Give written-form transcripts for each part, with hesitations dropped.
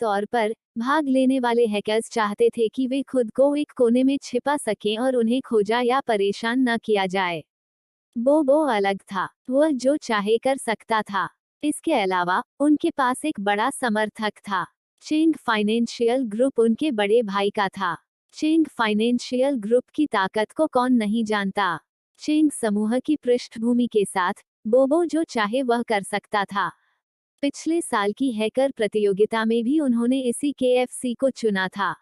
तौर पर, भाग लेने वाले हैकर्स चाहते थे कि वे खुद को एक कोने में छिपा सकें और उन्हें खोजा या परेशान न किया जाए। बोबो अलग था, वह जो चाहे कर सकता था। इसके अलावा उनके पास एक बड़ा समर्थक था। चेंग फाइनेंशियल ग्रुप उनके बड़े भाई का था। चेंग फाइनेंशियल ग्रुप की ताकत को कौन नहीं जानता। चेंग समूह की पृष्ठभूमि के साथ बोबो जो चाहे वह कर सकता था। पिछले साल की हैकर प्रतियोगिता में भी उन्होंने इसी KFC को चुना था।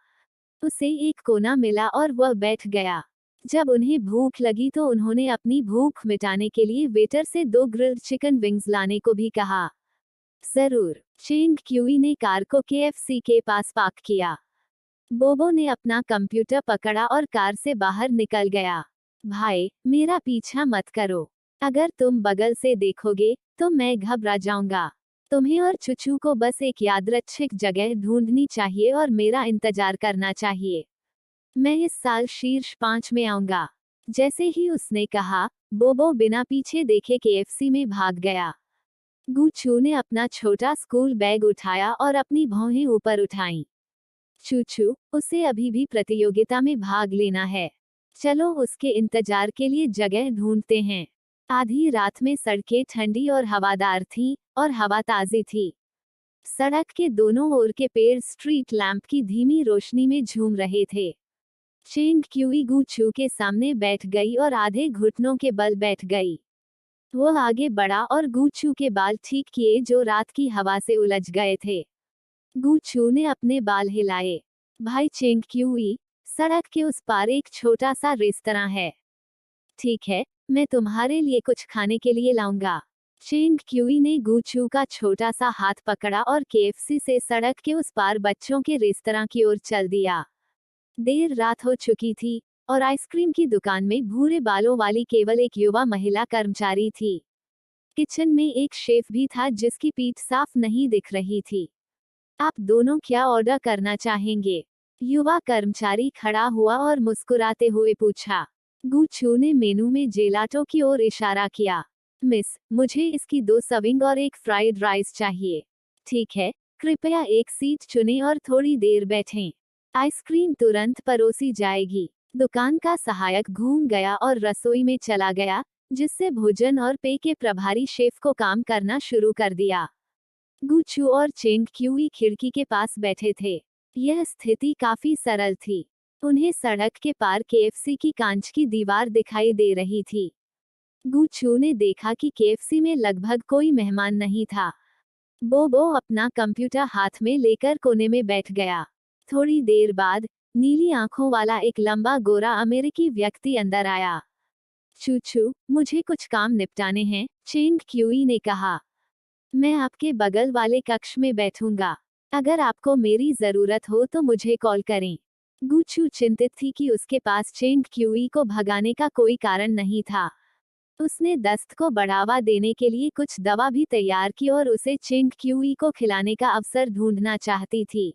उसे एक कोना मिला और वह बैठ गया। जब उन्हें भूख लगी तो उन्होंने अपनी भूख मिटाने के लिए वेटर से 2 ग्रिल्ड चिकन विंग्स लाने को भी कहा। जरूर। चेंग क्यूई ने कार को KFC के पास पार्क किया। बोबो ने अपना कंप्यूटर पकड़ा और कार से बाहर निकल गया। भाई, मेरा पीछा मत करो। अगर तुम बगल से देखोगे तो मैं घबरा जाऊंगा। तुम्हें और चुचू को बस एक यादृच्छिक जगह ढूंढनी चाहिए और मेरा इंतजार करना चाहिए। मैं इस साल शीर्ष 5 में आऊंगा। जैसे ही उसने कहा, बोबो बिना पीछे देखे KFC में भाग गया। गुचू ने अपना छोटा स्कूल बैग उठाया और अपनी भौहें ऊपर उठाईं। चूचू, उसे अभी भी प्रतियोगिता में भाग लेना है। चलो उसके इंतजार के लिए जगह ढूंढते हैं। आधी रात में सड़कें ठंडी और हवादार थीं, और हवा ताजी थी। सड़क के दोनों ओर के पेड़ स्ट्रीट लैंप की धीमी रोशनी में झूम रहे थे। चेंग क्यूई गुचू के सामने बैठ गई और आधे घुटनों के बल बैठ गई। वह आगे बढ़ा और गुचू के बाल ठीक किए जो रात की हवा से उलझ गए थे। गुचू ने अपने बाल हिलाए। भाई चेंग क्यूई, सड़क के उस पार एक छोटा सा रेस्तरां है। ठीक है, मैं तुम्हारे लिए कुछ खाने के लिए लाऊंगा। चेंग क्यूई ने गुचू का छोटा सा हाथ पकड़ा और KFC से सड़क के उस पार बच्चों के रेस्तरां की ओर चल दिया। देर रात हो चुकी थी और आइसक्रीम की दुकान में भूरे बालों वाली केवल एक युवा महिला कर्मचारी थी। किचन में एक शेफ भी था जिसकी पीठ साफ नहीं दिख रही थी। आप दोनों क्या ऑर्डर करना चाहेंगे? युवा कर्मचारी खड़ा हुआ और मुस्कुराते हुए पूछा। गुचू ने मेनू में जेलाटो की ओर इशारा किया। मिस, मुझे इसकी 2 सर्विंग और एक फ्राइड राइस चाहिए। ठीक है, कृपया एक सीट चुनें और थोड़ी देर बैठें। आइसक्रीम तुरंत परोसी जाएगी। दुकान का सहायक घूम गया और रसोई में चला गया, जिससे भोजन और पेय के प्रभारी शेफ को काम करना शुरू कर दिया। गुचू और चेंग क्यूई खिड़की के पास बैठे थे। यह स्थिति काफी सरल थी। उन्हें सड़क के पार KFC की कांच की दीवार दिखाई दे रही थी। गुचू ने देखा कि KFC में लगभग कोई मेहमान नहीं था। बोबो अपना कंप्यूटर हाथ में लेकर कोने में बैठ गया। थोड़ी देर बाद नीली आंखों वाला एक लंबा गोरा अमेरिकी व्यक्ति अंदर आया। चूचू, मुझे कुछ काम निपटाने हैं, चेंग क्यूई ने कहा। मैं आपके बगल वाले कक्ष में बैठूंगा। अगर आपको मेरी जरूरत हो तो मुझे कॉल करें। गुचू चिंतित थी कि उसके पास चेंग क्यूई को भगाने का कोई कारण नहीं था। उसने दस्त को बढ़ावा देने के लिए कुछ दवा भी तैयार की और उसे चेंग क्यूई को खिलाने का अवसर ढूंढना चाहती थी।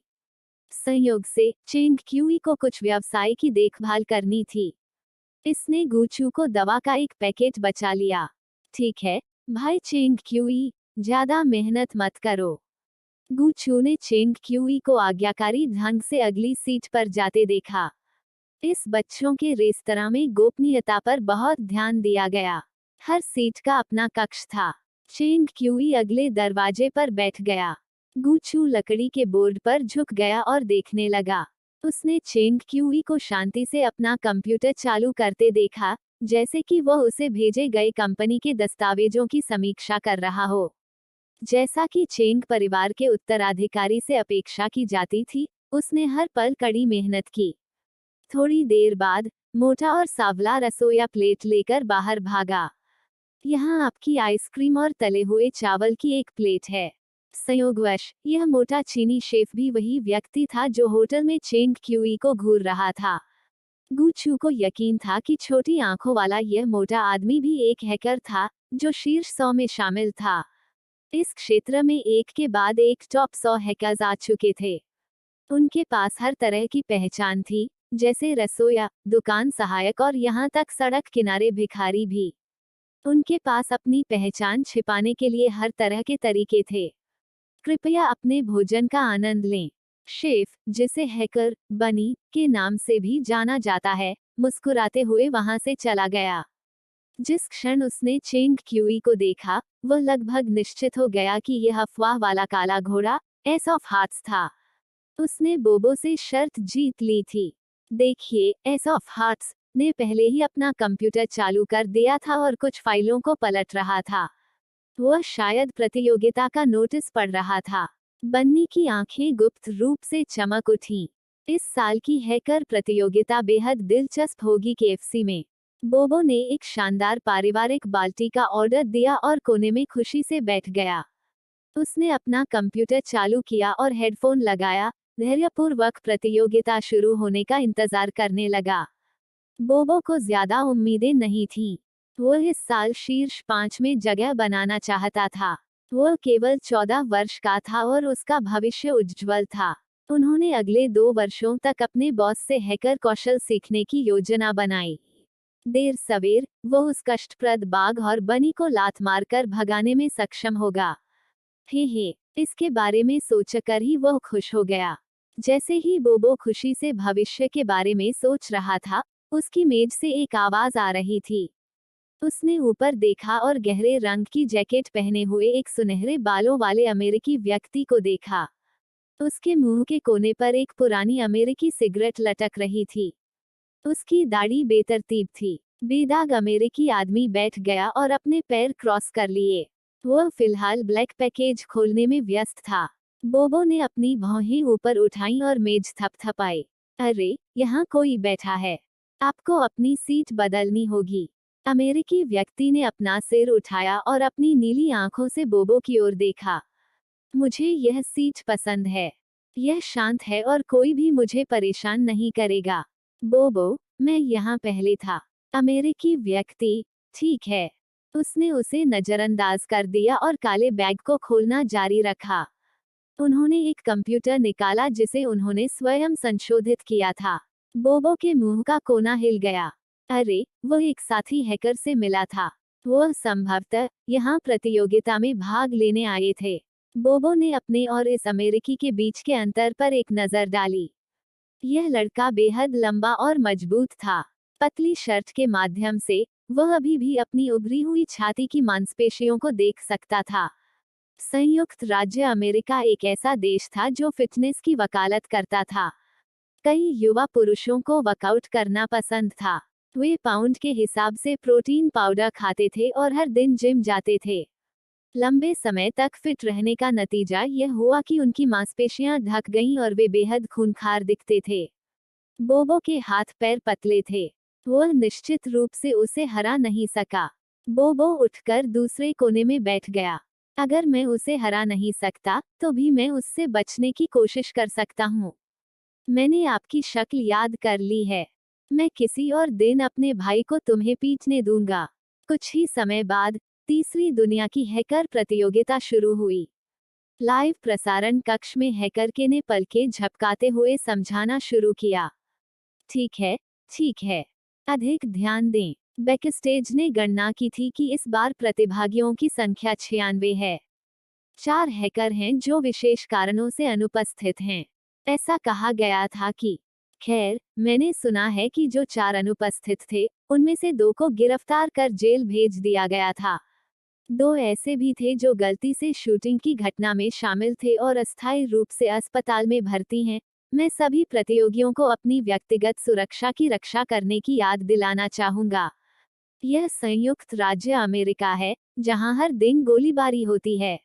संयोग से चेंग क्यूई को कुछ व्यवसाय की देखभाल करनी थी। इसने गुचू को दवा का एक पैकेट बचा लिया। ठीक है, भाई चेंग क्यूई, ज्यादा मेहनत मत करो। गुचू ने चेंग क्यूई को आज्ञाकारी ढंग से अगली सीट पर जाते देखा। इस बच्चों के रेस्तरां में गोपनीयता पर बहुत ध्यान दिया गया। हर सीट का अपना कक्ष था। चेंग क्यूई अगले दरवाजे पर बैठ गया। गुचू लकड़ी के बोर्ड पर झुक गया और देखने लगा। उसने चेंग क्यूई को शांति से अपना कंप्यूटर चालू करते देखा, जैसे कि वह उसे भेजे गए कंपनी के दस्तावेजों की समीक्षा कर रहा हो। जैसा कि चेंग परिवार के उत्तराधिकारी से अपेक्षा की जाती थी, उसने हर पल कड़ी मेहनत की। थोड़ी देर बाद मोटा और सावला रसोइया प्लेट लेकर बाहर भागा। यहाँ आपकी आइसक्रीम और तले हुए चावल की एक प्लेट है। संयोगवश यह मोटा चीनी शेफ भी वही व्यक्ति था जो होटल में चेंग क्यूई को घूर रहा था। गुचू को यकीन था कि छोटी आंखों वाला यह मोटा आदमी भी एक हैकर था, जो शीर्ष 100 में शामिल था। इस क्षेत्र में एक के बाद एक टॉप 100 हैकर्स आ चुके थे। उनके पास हर तरह की पहचान थी, जैसे रसोइया, दुकान सहायक और यहाँ तक सड़क किनारे भिखारी भी। उनके पास अपनी पहचान छिपाने के लिए हर तरह के तरीके थे। कृपया अपने भोजन का आनंद लें। शेफ, जिसे हैकर बनी के नाम से भी जाना जाता है, मुस्कुराते हुए वहां से चला गया। जिस क्षण उसने चेंग क्यूई को देखा, वह लगभग निश्चित हो गया कि यह अफवाह वाला काला घोड़ा एस ऑफ हार्ट्स था। उसने बोबो से शर्त जीत ली थी। देखिए, एस ऑफ हार्ट्स ने पहले ही अपना कंप्यूटर चालू कर दिया था और कुछ फाइलों को पलट रहा था। वह शायद प्रतियोगिता का नोटिस पढ़ रहा था। बन्नी की आंखें गुप्त रूप से चमक उठीं। इस साल की हैकर प्रतियोगिता बेहद दिलचस्प होगी केएफसी में। बोबो ने एक शानदार पारिवारिक बाल्टी का ऑर्डर दिया और कोने में खुशी से बैठ गया। उसने अपना कंप्यूटर चालू किया और हेडफोन लगाया, धैर्यपूर्वक प्रतियोगिता शुरू होने का इंतजार करने लगा। बोबो को ज्यादा उम्मीदें नहीं थीं। वह इस साल शीर्ष 5 में जगह बनाना चाहता था। वह केवल 14 वर्ष का था और उसका भविष्य उज्ज्वल था। उन्होंने अगले 2 वर्षों तक अपने बॉस से हैकर कौशल सीखने की योजना बनाई। देर सवेर वह उस कष्टप्रद बाघ और बनी को लात मारकर भगाने में सक्षम होगा। हे, इसके बारे में सोचकर ही वह खुश हो गया। जैसे ही बोबो खुशी से भविष्य के बारे में सोच रहा था, उसकी मेज से एक आवाज आ रही थी। उसने ऊपर देखा और गहरे रंग की जैकेट पहने हुए एक सुनहरे बालों वाले अमेरिकी व्यक्ति को देखा। उसके मुंह के कोने पर एक पुरानी अमेरिकी सिगरेट लटक रही थी। उसकी दाढ़ी बेतरतीब थी। बेदाग अमेरिकी आदमी बैठ गया और अपने पैर क्रॉस कर लिए। वह फिलहाल ब्लैक पैकेज खोलने में व्यस्त था। बोबो ने अपनी भौहें ऊपर उठाई और मेज थपथपाई। अरे, यहाँ कोई बैठा है। आपको अपनी सीट बदलनी होगी। अमेरिकी व्यक्ति ने अपना सिर उठाया और अपनी नीली आंखों से बोबो की ओर देखा। मुझे यह सीट पसंद है। यह शांत है और कोई भी मुझे परेशान नहीं करेगा। बोबो, मैं यहाँ पहले था। अमेरिकी व्यक्ति, ठीक है। उसने उसे नजरअंदाज कर दिया और काले बैग को खोलना जारी रखा। उन्होंने एक कंप्यूटर निकाला जिसे उन्होंने स्वयं संशोधित किया था। बोबो के मुंह का कोना हिल गया। अरे, वह एक साथी हैकर से मिला था। वह संभवतः यहाँ प्रतियोगिता में भाग लेने आए थे। बोबो ने अपने और इस अमेरिकी के बीच के अंतर पर एक नजर डाली। यह लड़का बेहद लंबा और मजबूत था। पतली शर्ट के माध्यम से वह अभी भी अपनी उभरी हुई छाती की मांसपेशियों को देख सकता था। संयुक्त राज्य अमेरिका एक ऐसा देश था जो फिटनेस की वकालत करता था। कई युवा पुरुषों को वर्कआउट करना पसंद था। वे पाउंड के हिसाब से प्रोटीन पाउडर खाते थे और हर दिन जिम जाते थे। लंबे समय तक फिट रहने का नतीजा यह हुआ कि उनकी मांसपेशियां ढक गईं और वे बेहद खूंखार दिखते थे। बोबो के हाथ पैर पतले थे। वह निश्चित रूप से उसे हरा नहीं सका। बोबो उठकर दूसरे कोने में बैठ गया। अगर मैं उसे हरा नहीं सकता, तो भी मैं उससे बचने की कोशिश कर सकता हूँ। मैंने आपकी शक्ल याद कर ली है। मैं किसी और दिन अपने भाई को तुम्हें पीटने दूंगा। कुछ ही समय बाद तीसरी दुनिया की हैकर प्रतियोगिता शुरू हुई। लाइव प्रसारण कक्ष में हैकर के ने पलकें झपकाते हुए समझाना शुरू किया। ठीक है, ठीक है। अधिक ध्यान दें। बैकस्टेज ने गणना की थी कि इस बार प्रतिभागियों की संख्या 96 है। 4 हैकर हैं जो विशेष कारणों से अनुपस्थित हैं। ऐसा कहा गया था कि, खैर, मैंने सुना है कि जो 4 अनुपस्थित थे, उनमें से 2 को गिरफ्तार कर जेल भेज दिया गया था। 2 ऐसे भी थे जो गलती से शूटिंग की घटना में शामिल थे और अस्थायी रूप से अस्पताल में भर्ती हैं। मैं सभी प्रतियोगियों को अपनी व्यक्तिगत सुरक्षा की रक्षा करने की याद दिलाना चाहूंगा। यह संयुक्त राज्य अमेरिका है, जहां हर दिन गोलीबारी होती है।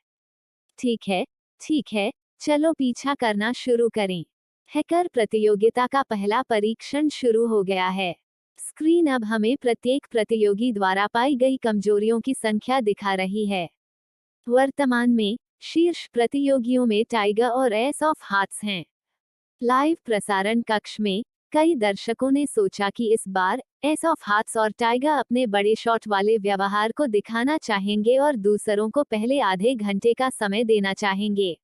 ठीक है, ठीक है, चलो पीछा करना शुरू करें। हैकर प्रतियोगिता का पहला परीक्षण शुरू हो गया है। स्क्रीन अब हमें प्रत्येक प्रतियोगी द्वारा पाई गई कमजोरियों की संख्या दिखा रही है। वर्तमान में शीर्ष प्रतियोगियों में टाइगर और एस ऑफ हार्ट्स हैं। लाइव प्रसारण कक्ष में कई दर्शकों ने सोचा कि इस बार एस ऑफ हार्ट्स और टाइगर अपने बड़े शॉट वाले व्यवहार को दिखाना चाहेंगे और दूसरों को पहले आधे घंटे का समय देना चाहेंगे।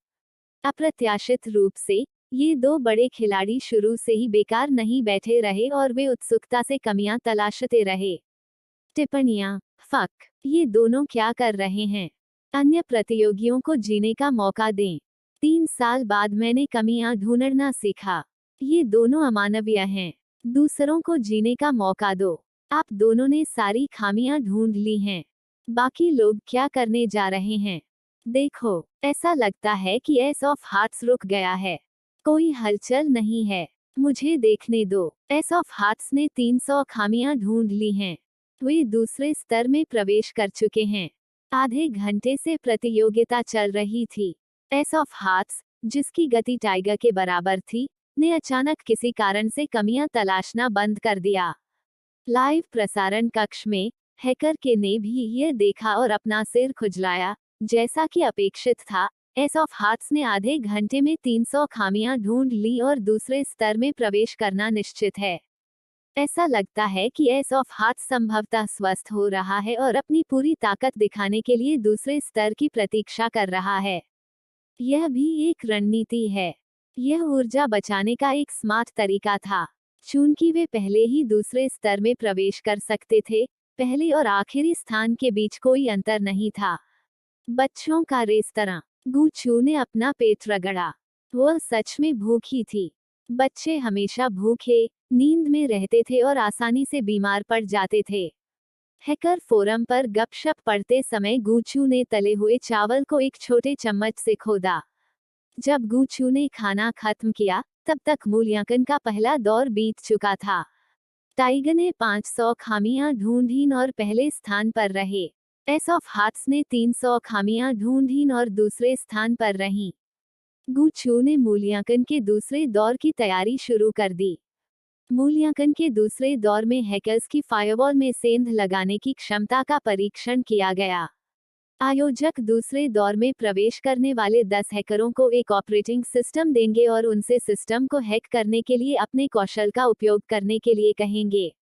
अप्रत्याशित रूप से ये 2 बड़े खिलाड़ी शुरू से ही बेकार नहीं बैठे रहे और वे उत्सुकता से कमियां तलाशते रहे। टिप्पणियां। फक, ये दोनों क्या कर रहे हैं? अन्य प्रतियोगियों को जीने का मौका दें। 3 साल बाद मैंने कमियां ढूंढना सीखा। ये दोनों अमानवीय हैं। दूसरों को जीने का मौका दो। आप दोनों ने सारी खामियां ढूंढ ली हैं। बाकी लोग क्या करने जा रहे हैं? देखो, ऐसा लगता है कि एस ऑफ हार्ट्स रुक गया है। कोई हलचल नहीं है। मुझे देखने दो। एस ऑफ हार्ट्स ने 300 खामियां ढूंढ ली हैं। वे दूसरे स्तर में प्रवेश कर चुके हैं। आधे घंटे से प्रतियोगिता चल रही थी। एस ऑफ हार्ट्स, जिसकी गति टाइगर के बराबर थी, ने अचानक किसी कारण से कमियां तलाशना बंद कर दिया। लाइव प्रसारण कक्ष में हैकर के ने भी यह देखा और अपना सिर खुजलाया। जैसा कि अपेक्षित था, एस ऑफ हार्ट्स ने आधे घंटे में 300 खामियां ढूंढ ली और दूसरे स्तर में प्रवेश करना निश्चित है। ऐसा लगता है कि एस ऑफ हार्ट्स संभवतः स्वस्थ हो रहा है और अपनी पूरी ताकत दिखाने के लिए दूसरे स्तर की प्रतीक्षा कर रहा है। यह भी एक रणनीति है। यह ऊर्जा बचाने का एक स्मार्ट तरीका था। चूंकि वे पहले ही दूसरे स्तर में प्रवेश कर सकते थे, पहले और आखिरी स्थान के बीच कोई अंतर नहीं था। बच्चों का रेस्तरां। गूचू ने अपना पेट रगड़ा। वह सच में भूखी थी। बच्चे हमेशा भूखे, नींद में रहते थे और आसानी से बीमार पड़ जाते थे। हैकर फोरम पर गपशप पढ़ते समय गूचू ने तले हुए चावल को एक छोटे चम्मच से खोदा। जब गूचू ने खाना खत्म किया, तब तक मूल्यांकन का पहला दौर बीत चुका था। टाइगर ने 500 खामियां ढूंढीं और पहले स्थान पर रहे। एस ऑफ हार्ट्स ने 300 खामियां ढूंढीं और दूसरे स्थान पर रहीं। गूचू ने मूल्यांकन के दूसरे दौर की तैयारी शुरू कर दी। मूल्यांकन के दूसरे दौर में हैकर्स की फायरवॉल में सेंध लगाने की क्षमता का परीक्षण किया गया। आयोजक दूसरे दौर में प्रवेश करने वाले 10 हैकरों को एक ऑपरेटिंग सिस्टम देंगे और उनसे सिस्टम को हैक करने के लिए अपने कौशल का उपयोग करने के लिए कहेंगे।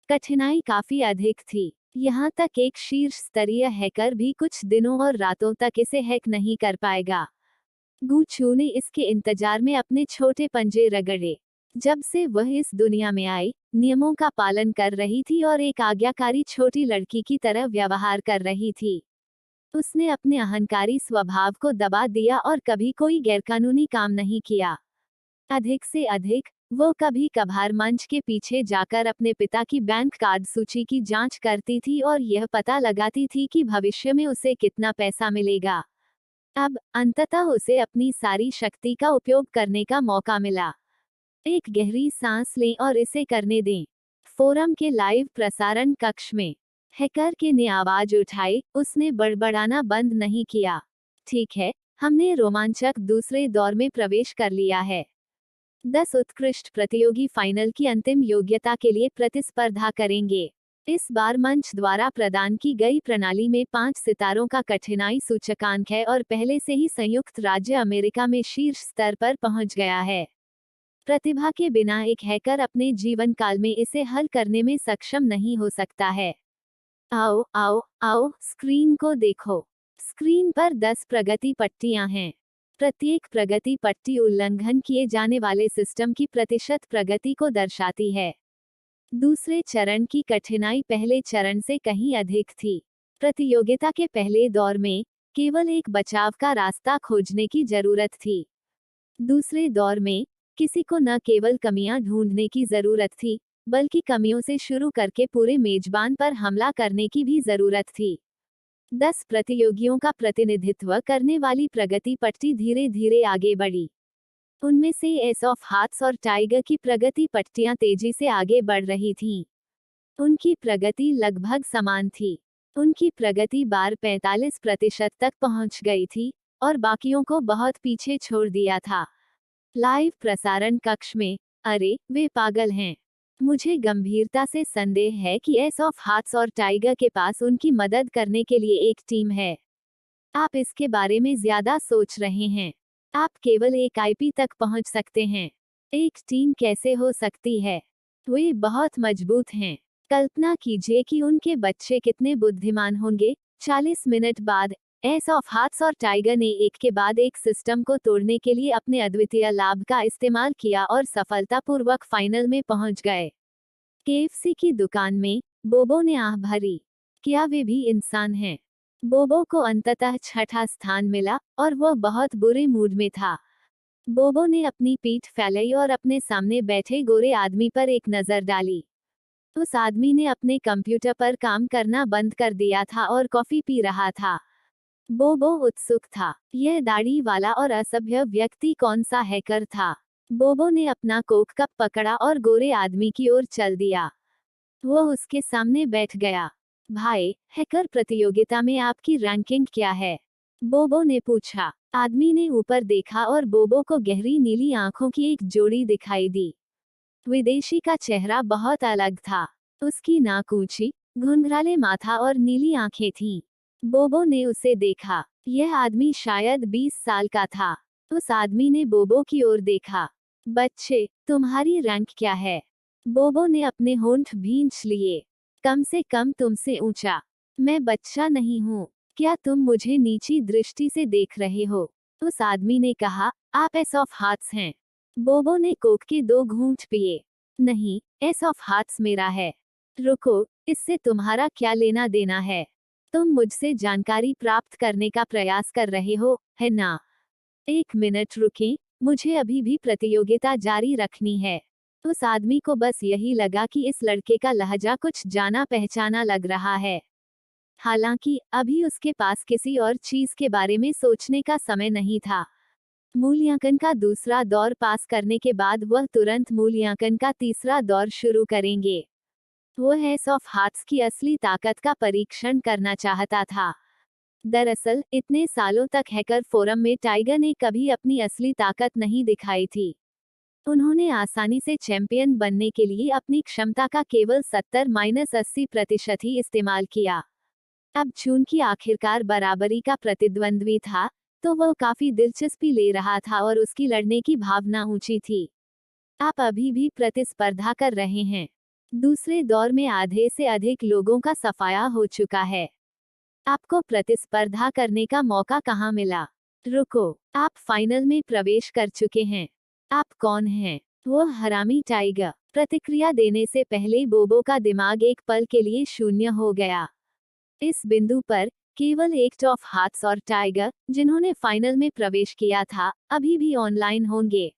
कठिनाई काफी अधिक थी। यहाँ तक एक शीर्ष स्तरीय हैकर भी कुछ दिनों और रातों तक इसे हैक नहीं कर पाएगा। गूचू ने इसके इंतजार में अपने छोटे पंजे रगड़े। जब से वह इस दुनिया में आई, नियमों का पालन कर रही थी और एक आज्ञाकारी छोटी लड़की की तरह व्यवहार कर रही थी। उसने अपने अहंकारी स्वभाव को दबा दिया और कभी कोई गैरकानूनी काम नहीं किया। अधिक से अधिक, वो कभी कभार मंच के पीछे जाकर अपने पिता की बैंक कार्ड सूची की जांच करती थी और यह पता लगाती थी कि भविष्य में उसे कितना पैसा मिलेगा। अब अंततः उसे अपनी सारी शक्ति का उपयोग करने का मौका मिला। एक गहरी सांस लें और इसे करने दें। फोरम के लाइव प्रसारण कक्ष में हैकर के ने आवाज उठाई। उसने बड़बड़ाना बंद नहीं किया। ठीक है, हमने रोमांचक दूसरे दौर में प्रवेश कर लिया है। 10 उत्कृष्ट प्रतियोगी फाइनल की अंतिम योग्यता के लिए प्रतिस्पर्धा करेंगे। इस बार मंच द्वारा प्रदान की गई प्रणाली में 5 सितारों का कठिनाई सूचकांक है और पहले से ही संयुक्त राज्य अमेरिका में शीर्ष स्तर पर पहुंच गया है। प्रतिभा के बिना एक हैकर अपने जीवन काल में इसे हल करने में सक्षम नहीं हो सकता है। आओ आओ आओ, स्क्रीन को देखो। स्क्रीन पर 10 प्रगति पट्टियां हैं। प्रत्येक प्रगति पट्टी उल्लंघन किए जाने वाले सिस्टम की प्रतिशत प्रगति को दर्शाती है। दूसरे चरण की कठिनाई पहले चरण से कहीं अधिक थी। प्रतियोगिता के पहले दौर में केवल एक बचाव का रास्ता खोजने की जरूरत थी। दूसरे दौर में किसी को न केवल कमियां ढूंढने की जरूरत थी, बल्कि कमियों से शुरू करके पूरे मेजबान पर हमला करने की भी जरूरत थी। 10 प्रतियोगियों का प्रतिनिधित्व करने वाली प्रगति पट्टी धीरे धीरे आगे बढ़ी। उनमें से एस ऑफ हार्ट्स और टाइगर की प्रगति पट्टियां तेजी से आगे बढ़ रही थीं। उनकी प्रगति लगभग समान थी। उनकी प्रगति बार 45% तक पहुंच गई थी और बाकियों को बहुत पीछे छोड़ दिया था। लाइव प्रसारण कक्ष में, अरे वे पागल हैं। मुझे गंभीरता से संदेह है कि एस ऑफ हार्ट्स और टाइगर के पास उनकी मदद करने के लिए एक टीम है। आप इसके बारे में ज्यादा सोच रहे हैं। आप केवल एक आईपी तक पहुंच सकते हैं। एक टीम कैसे हो सकती है? वे बहुत मजबूत हैं। कल्पना कीजिए कि उनके बच्चे कितने बुद्धिमान होंगे। 40 मिनट बाद एस ऑफ हार्ट्स और टाइगर ने एक के बाद एक सिस्टम को तोड़ने के लिए अपने अद्वितीय लाभ का इस्तेमाल किया और सफलतापूर्वक फाइनल में पहुंच गए। केएफसी की दुकान में बोबो ने आह भरी। क्या वे भी इंसान हैं? बोबो को अंततः छठा स्थान मिला और वह बहुत बुरे मूड में था। बोबो ने अपनी पीठ फैलाई और अपने सामने बैठे गोरे आदमी पर एक नजर डाली। उस आदमी ने अपने कंप्यूटर पर काम करना बंद कर दिया था और कॉफी पी रहा था। बोबो उत्सुक था। यह दाढ़ी वाला और असभ्य व्यक्ति कौन सा हैकर था? बोबो ने अपना कोक कप पकड़ा और गोरे आदमी की ओर चल दिया। वह उसके सामने बैठ गया। भाई, हैकर प्रतियोगिता में आपकी रैंकिंग क्या है? बोबो ने पूछा। आदमी ने ऊपर देखा और बोबो को गहरी नीली आंखों की एक जोड़ी दिखाई दी। विदेशी का चेहरा बहुत अलग था। उसकी नाक ऊंची, घुंघराले माथा और नीली आंखें थीं। बोबो ने उसे देखा। यह आदमी शायद 20 साल का था। उस आदमी ने बोबो की ओर देखा। बच्चे, तुम्हारी रैंक क्या है? बोबो ने अपने होंठ भींच लिए। कम से कम तुमसे ऊंचा। मैं बच्चा नहीं हूँ। क्या तुम मुझे नीची दृष्टि से देख रहे हो? उस आदमी ने कहा, आप एस ऑफ हार्ट्स हैं। बोबो ने कोक के 2 घूंट पिए। नहीं, एस ऑफ हार्ट्स मेरा है। रुको, इससे तुम्हारा क्या लेना देना है? तुम मुझसे जानकारी प्राप्त करने का प्रयास कर रहे हो, है ना? 1 मिनट रुकें, मुझे अभी भी प्रतियोगिता जारी रखनी है। उस आदमी को बस यही लगा कि इस लड़के का लहजा कुछ जाना पहचाना लग रहा है। हालांकि अभी उसके पास किसी और चीज के बारे में सोचने का समय नहीं था। मूल्यांकन का दूसरा दौर पास करने के बाद वह तुरंत मूल्यांकन का तीसरा दौर शुरू करेंगे। वह एस ऑफ हार्ट्स की असली ताकत का परीक्षण करना चाहता था। दरअसल, इतने सालों तक हैकर फोरम में टाइगर ने कभी अपनी असली ताकत नहीं दिखाई थी। उन्होंने आसानी से चैंपियन बनने के लिए अपनी क्षमता का केवल 70-80% ही इस्तेमाल किया। अब चूंकि आखिरकार बराबरी का प्रतिद्वंद्वी था, तो वह काफी दिलचस्पी ले रहा था और उसकी लड़ने की भावना ऊंची थी। आप अभी भी प्रतिस्पर्धा कर रहे हैं। दूसरे दौर में आधे से अधिक लोगों का सफाया हो चुका है। आपको प्रतिस्पर्धा करने का मौका कहाँ मिला? रुको, आप फाइनल में प्रवेश कर चुके हैं। आप कौन हैं? वो हरामी टाइगर। प्रतिक्रिया देने से पहले बोबो का दिमाग एक पल के लिए शून्य हो गया। इस बिंदु पर केवल एक टॉफ हार्ट्स और टाइगर, जिन्होंने फाइनल में प्रवेश किया था, अभी भी ऑनलाइन होंगे।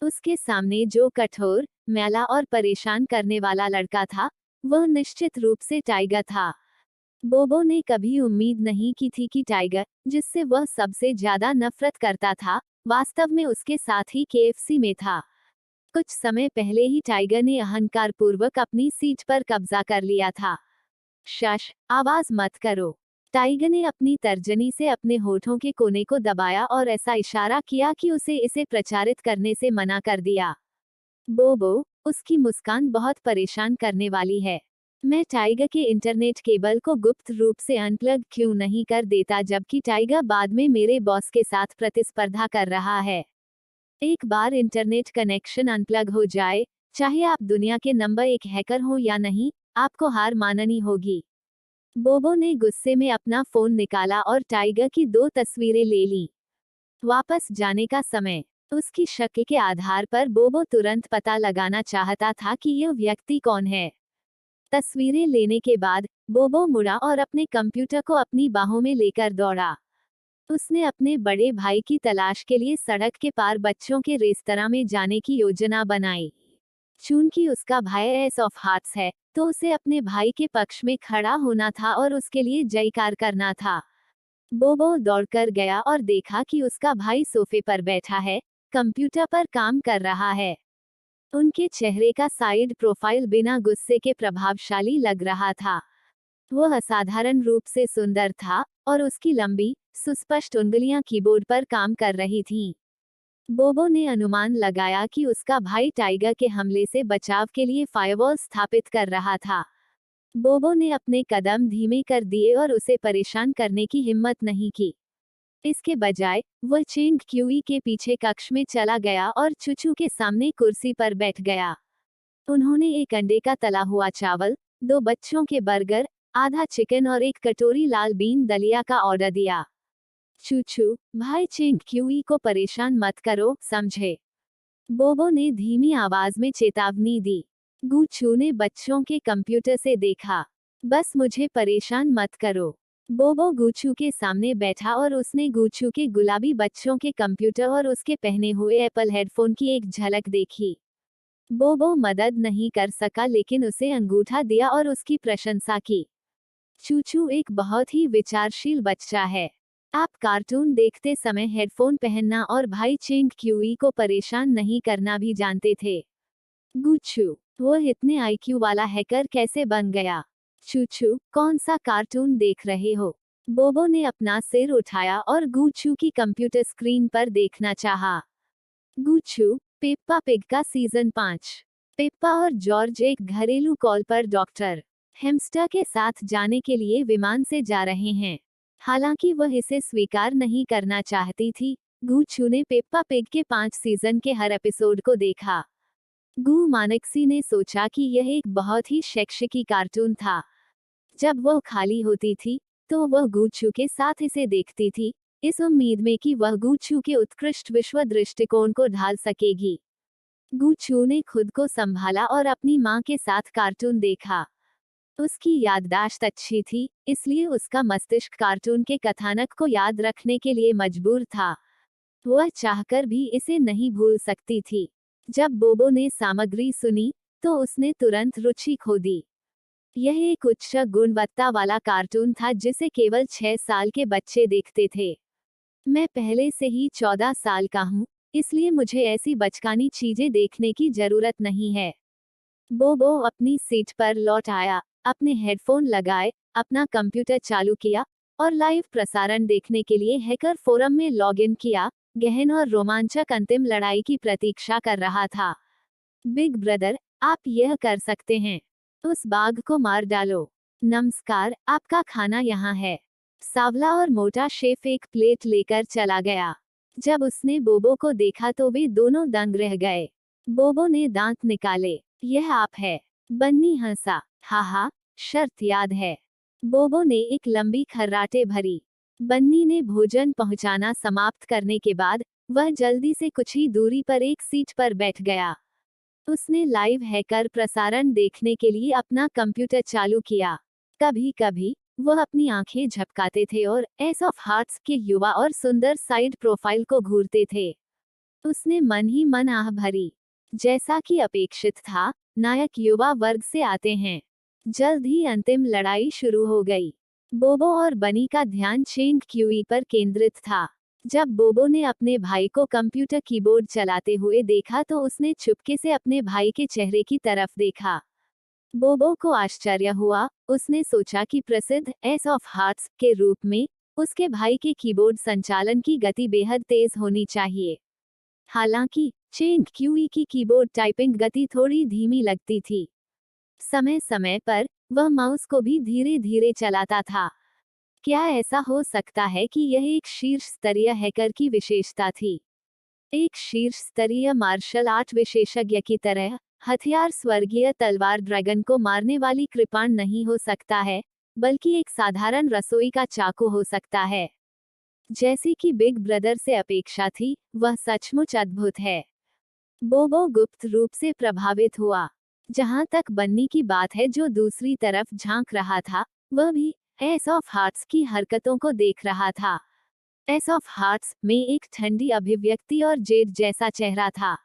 उसके सामने जो कठोर, मैला और परेशान करने वाला लड़का था, वह निश्चित रूप से टाइगर था। बोबो ने कभी उम्मीद नहीं की थी कि टाइगर, जिससे वह सबसे ज्यादा नफरत करता था, वास्तव में उसके साथ ही केएफसी में था। कुछ समय पहले ही टाइगर ने अहंकारपूर्वक अपनी सीट पर कब्जा कर लिया था। शश, आवाज मत करो। टाइगर ने अपनी तर्जनी से अपने होठों के कोने को दबाया और ऐसा इशारा किया कि उसे इसे प्रचारित करने से मना कर दिया। बोबो, उसकी मुस्कान बहुत परेशान करने वाली है। मैं टाइगर के इंटरनेट केबल को गुप्त रूप से अनप्लग क्यों नहीं कर देता जबकि टाइगर बाद में मेरे बॉस के साथ प्रतिस्पर्धा कर रहा है। एक बार इंटरनेट कनेक्शन अनप्लग हो जाए, चाहे आप दुनिया के नंबर 1 हैकर हो या नहीं, आपको हार माननी होगी। बोबो ने गुस्से में अपना फोन निकाला और टाइगर की 2 तस्वीरें ले ली। वापस जाने का समय। उसकी शक्ल के आधार पर बोबो तुरंत पता लगाना चाहता था कि यह व्यक्ति कौन है। तस्वीरें लेने के बाद बोबो मुड़ा और अपने कंप्यूटर को अपनी बाहों में लेकर दौड़ा। उसने अपने बड़े भाई की तलाश के लिए सड़क के पार बच्चों के रेस्तरां में जाने की योजना बनाई। चूंकि उसका भाई एस ऑफ हार्ट्स है, तो उसे अपने भाई के पक्ष में खड़ा होना था और उसके लिए जयकार करना था। बोबो दौड़कर गया और देखा कि उसका भाई सोफे पर बैठा है, कंप्यूटर पर काम कर रहा है। उनके चेहरे का साइड प्रोफाइल बिना गुस्से के प्रभावशाली लग रहा था। वह असाधारण रूप से सुंदर था और उसकी लंबी, सुस्पष्ट उंगलियां कीबोर्ड पर काम कर रही थीं। बोबो ने अनुमान लगाया कि उसका भाई टाइगर के हमले से बचाव के लिए फायरवॉल स्थापित कर रहा था। बोबो ने अपने कदम धीमे कर दिए और उसे परेशान करने की हिम्मत नहीं की। इसके बजाय वह चेंग क्यूई के पीछे कक्ष में चला गया और चुचू के सामने कुर्सी पर बैठ गया। उन्होंने एक अंडे का तला हुआ चावल, 2 बच्चों के बर्गर, आधा चिकन और एक कटोरी लाल बीन दलिया का ऑर्डर दिया। चूचू, भाई चेंग क्यूई को परेशान मत करो, समझे? बोबो ने धीमी आवाज में चेतावनी दी। गूचू ने बच्चों के कंप्यूटर से देखा। बस मुझे परेशान मत करो। बोबो गूचू के सामने बैठा और उसने गूचू के गुलाबी बच्चों के कंप्यूटर और उसके पहने हुए एप्पल हेडफोन की एक झलक देखी। बोबो मदद नहीं कर सका लेकिन उसे अंगूठा दिया और उसकी प्रशंसा की। चूचू एक बहुत ही विचारशील बच्चा है। आप कार्टून देखते समय हेडफोन पहनना और भाई चेंग क्यूई को परेशान नहीं करना भी जानते थे। गुच्चू, वो इतने आईक्यू वाला हैकर कैसे बन गया? चूचू, कौन सा कार्टून देख रहे हो? बोबो ने अपना सिर उठाया और गुच्चू की कंप्यूटर स्क्रीन पर देखना चाहा। गुच्चू, पेप्पा पिग का सीजन 5। पेप्पा और जॉर्ज एक घरेलू कॉल पर डॉक्टर हेम्स्टर के साथ जाने के लिए विमान से जा रहे हैं। हालांकि वह इसे स्वीकार नहीं करना चाहती थी, गुच्चू ने पेप्पा पिग के 5 सीजन के हर एपिसोड को देखा। गु मानक्सी ने सोचा कि यह एक बहुत ही शैक्षिकी कार्टून था। जब वह खाली होती थी तो वह गुच्चू के साथ इसे देखती थी, इस उम्मीद में कि वह गुच्चू के उत्कृष्ट विश्व दृष्टिकोण को ढाल सकेगी। गुच्चू ने खुद को संभाला और अपनी मां के साथ कार्टून देखा। उसकी याददाश्त अच्छी थी, इसलिए उसका मस्तिष्क कार्टून के कथानक को याद रखने के लिए मजबूर था। वह चाहकर भी इसे नहीं भूल सकती थी। जब बोबो ने सामग्री सुनी तो उसने तुरंत रुचि खो दी। यह एक उच्च गुणवत्ता वाला कार्टून था जिसे केवल 6 साल के बच्चे देखते थे। मैं पहले से ही 14 साल का हूँ, इसलिए मुझे ऐसी बचकानी चीजें देखने की जरूरत नहीं है। बोबो अपनी सीट पर लौट आया, अपने हेडफोन लगाए, अपना कंप्यूटर चालू किया और लाइव प्रसारण देखने के लिए हैकर फोरम में लॉगिन किया। गहन और रोमांचक अंतिम लड़ाई की प्रतीक्षा कर रहा था। बिग ब्रदर, आप यह कर सकते हैं। उस बाघ को मार डालो। नमस्कार, आपका खाना यहाँ है। सावला और मोटा शेफ एक प्लेट लेकर चला गया। जब उसने बोबो को देखा तो वे दोनों दंग रह गए। बोबो ने दांत निकाले। यह आप है। बन्नी हंसा। हा, शर्त याद है। बोबो ने एक लंबी खर्राटे भरी। बन्नी ने भोजन पहुंचाना समाप्त करने के बाद वह जल्दी से कुछ ही दूरी पर एक सीट पर बैठ गया। उसने लाइव हैकर प्रसारण देखने के लिए अपना कंप्यूटर चालू किया। कभी कभी वह अपनी आंखें झपकाते थे और एस ऑफ हार्ट्स के युवा और सुंदर साइड प्रोफाइल को घूरते थे। उसने मन ही मन आह भरी। जैसा कि अपेक्षित था, नायक युवा वर्ग से आते हैं। जल्द ही अंतिम लड़ाई शुरू हो गई। बोबो और बनी का ध्यान चेंग क्यूई पर केंद्रित था। जब बोबो ने अपने भाई को कंप्यूटर कीबोर्ड चलाते हुए देखा तो उसने चुपके से अपने भाई के चेहरे की तरफ देखा। बोबो को आश्चर्य हुआ, उसने सोचा कि प्रसिद्ध एस ऑफ हार्ट्स के रूप में उसके भाई के कीबोर्ड संचालन की गति बेहद तेज होनी चाहिए। हालांकि चेंग क्यूई की कीबोर्ड टाइपिंग गति थोड़ी धीमी लगती थी। समय समय पर वह माउस को भी धीरे धीरे चलाता था। क्या ऐसा हो सकता है कि यह एक शीर्ष स्तरीय हैकर की विशेषता थी? एक शीर्ष स्तरीय मार्शल आर्ट विशेषज्ञ की तरह हथियार स्वर्गीय तलवार ड्रैगन को मारने वाली कृपाण नहीं हो सकता है, बल्कि एक साधारण रसोई का चाकू हो सकता है। जैसी कि बिग ब्रदर से अपेक्षा थी, वह सचमुच अद्भुत है। बोबो गुप्त रूप से प्रभावित हुआ। जहां तक बन्नी की बात है जो दूसरी तरफ झांक रहा था, वह भी एस ऑफ हार्ट्स की हरकतों को देख रहा था। एस ऑफ हार्ट्स में एक ठंडी अभिव्यक्ति और जेड जैसा चेहरा था।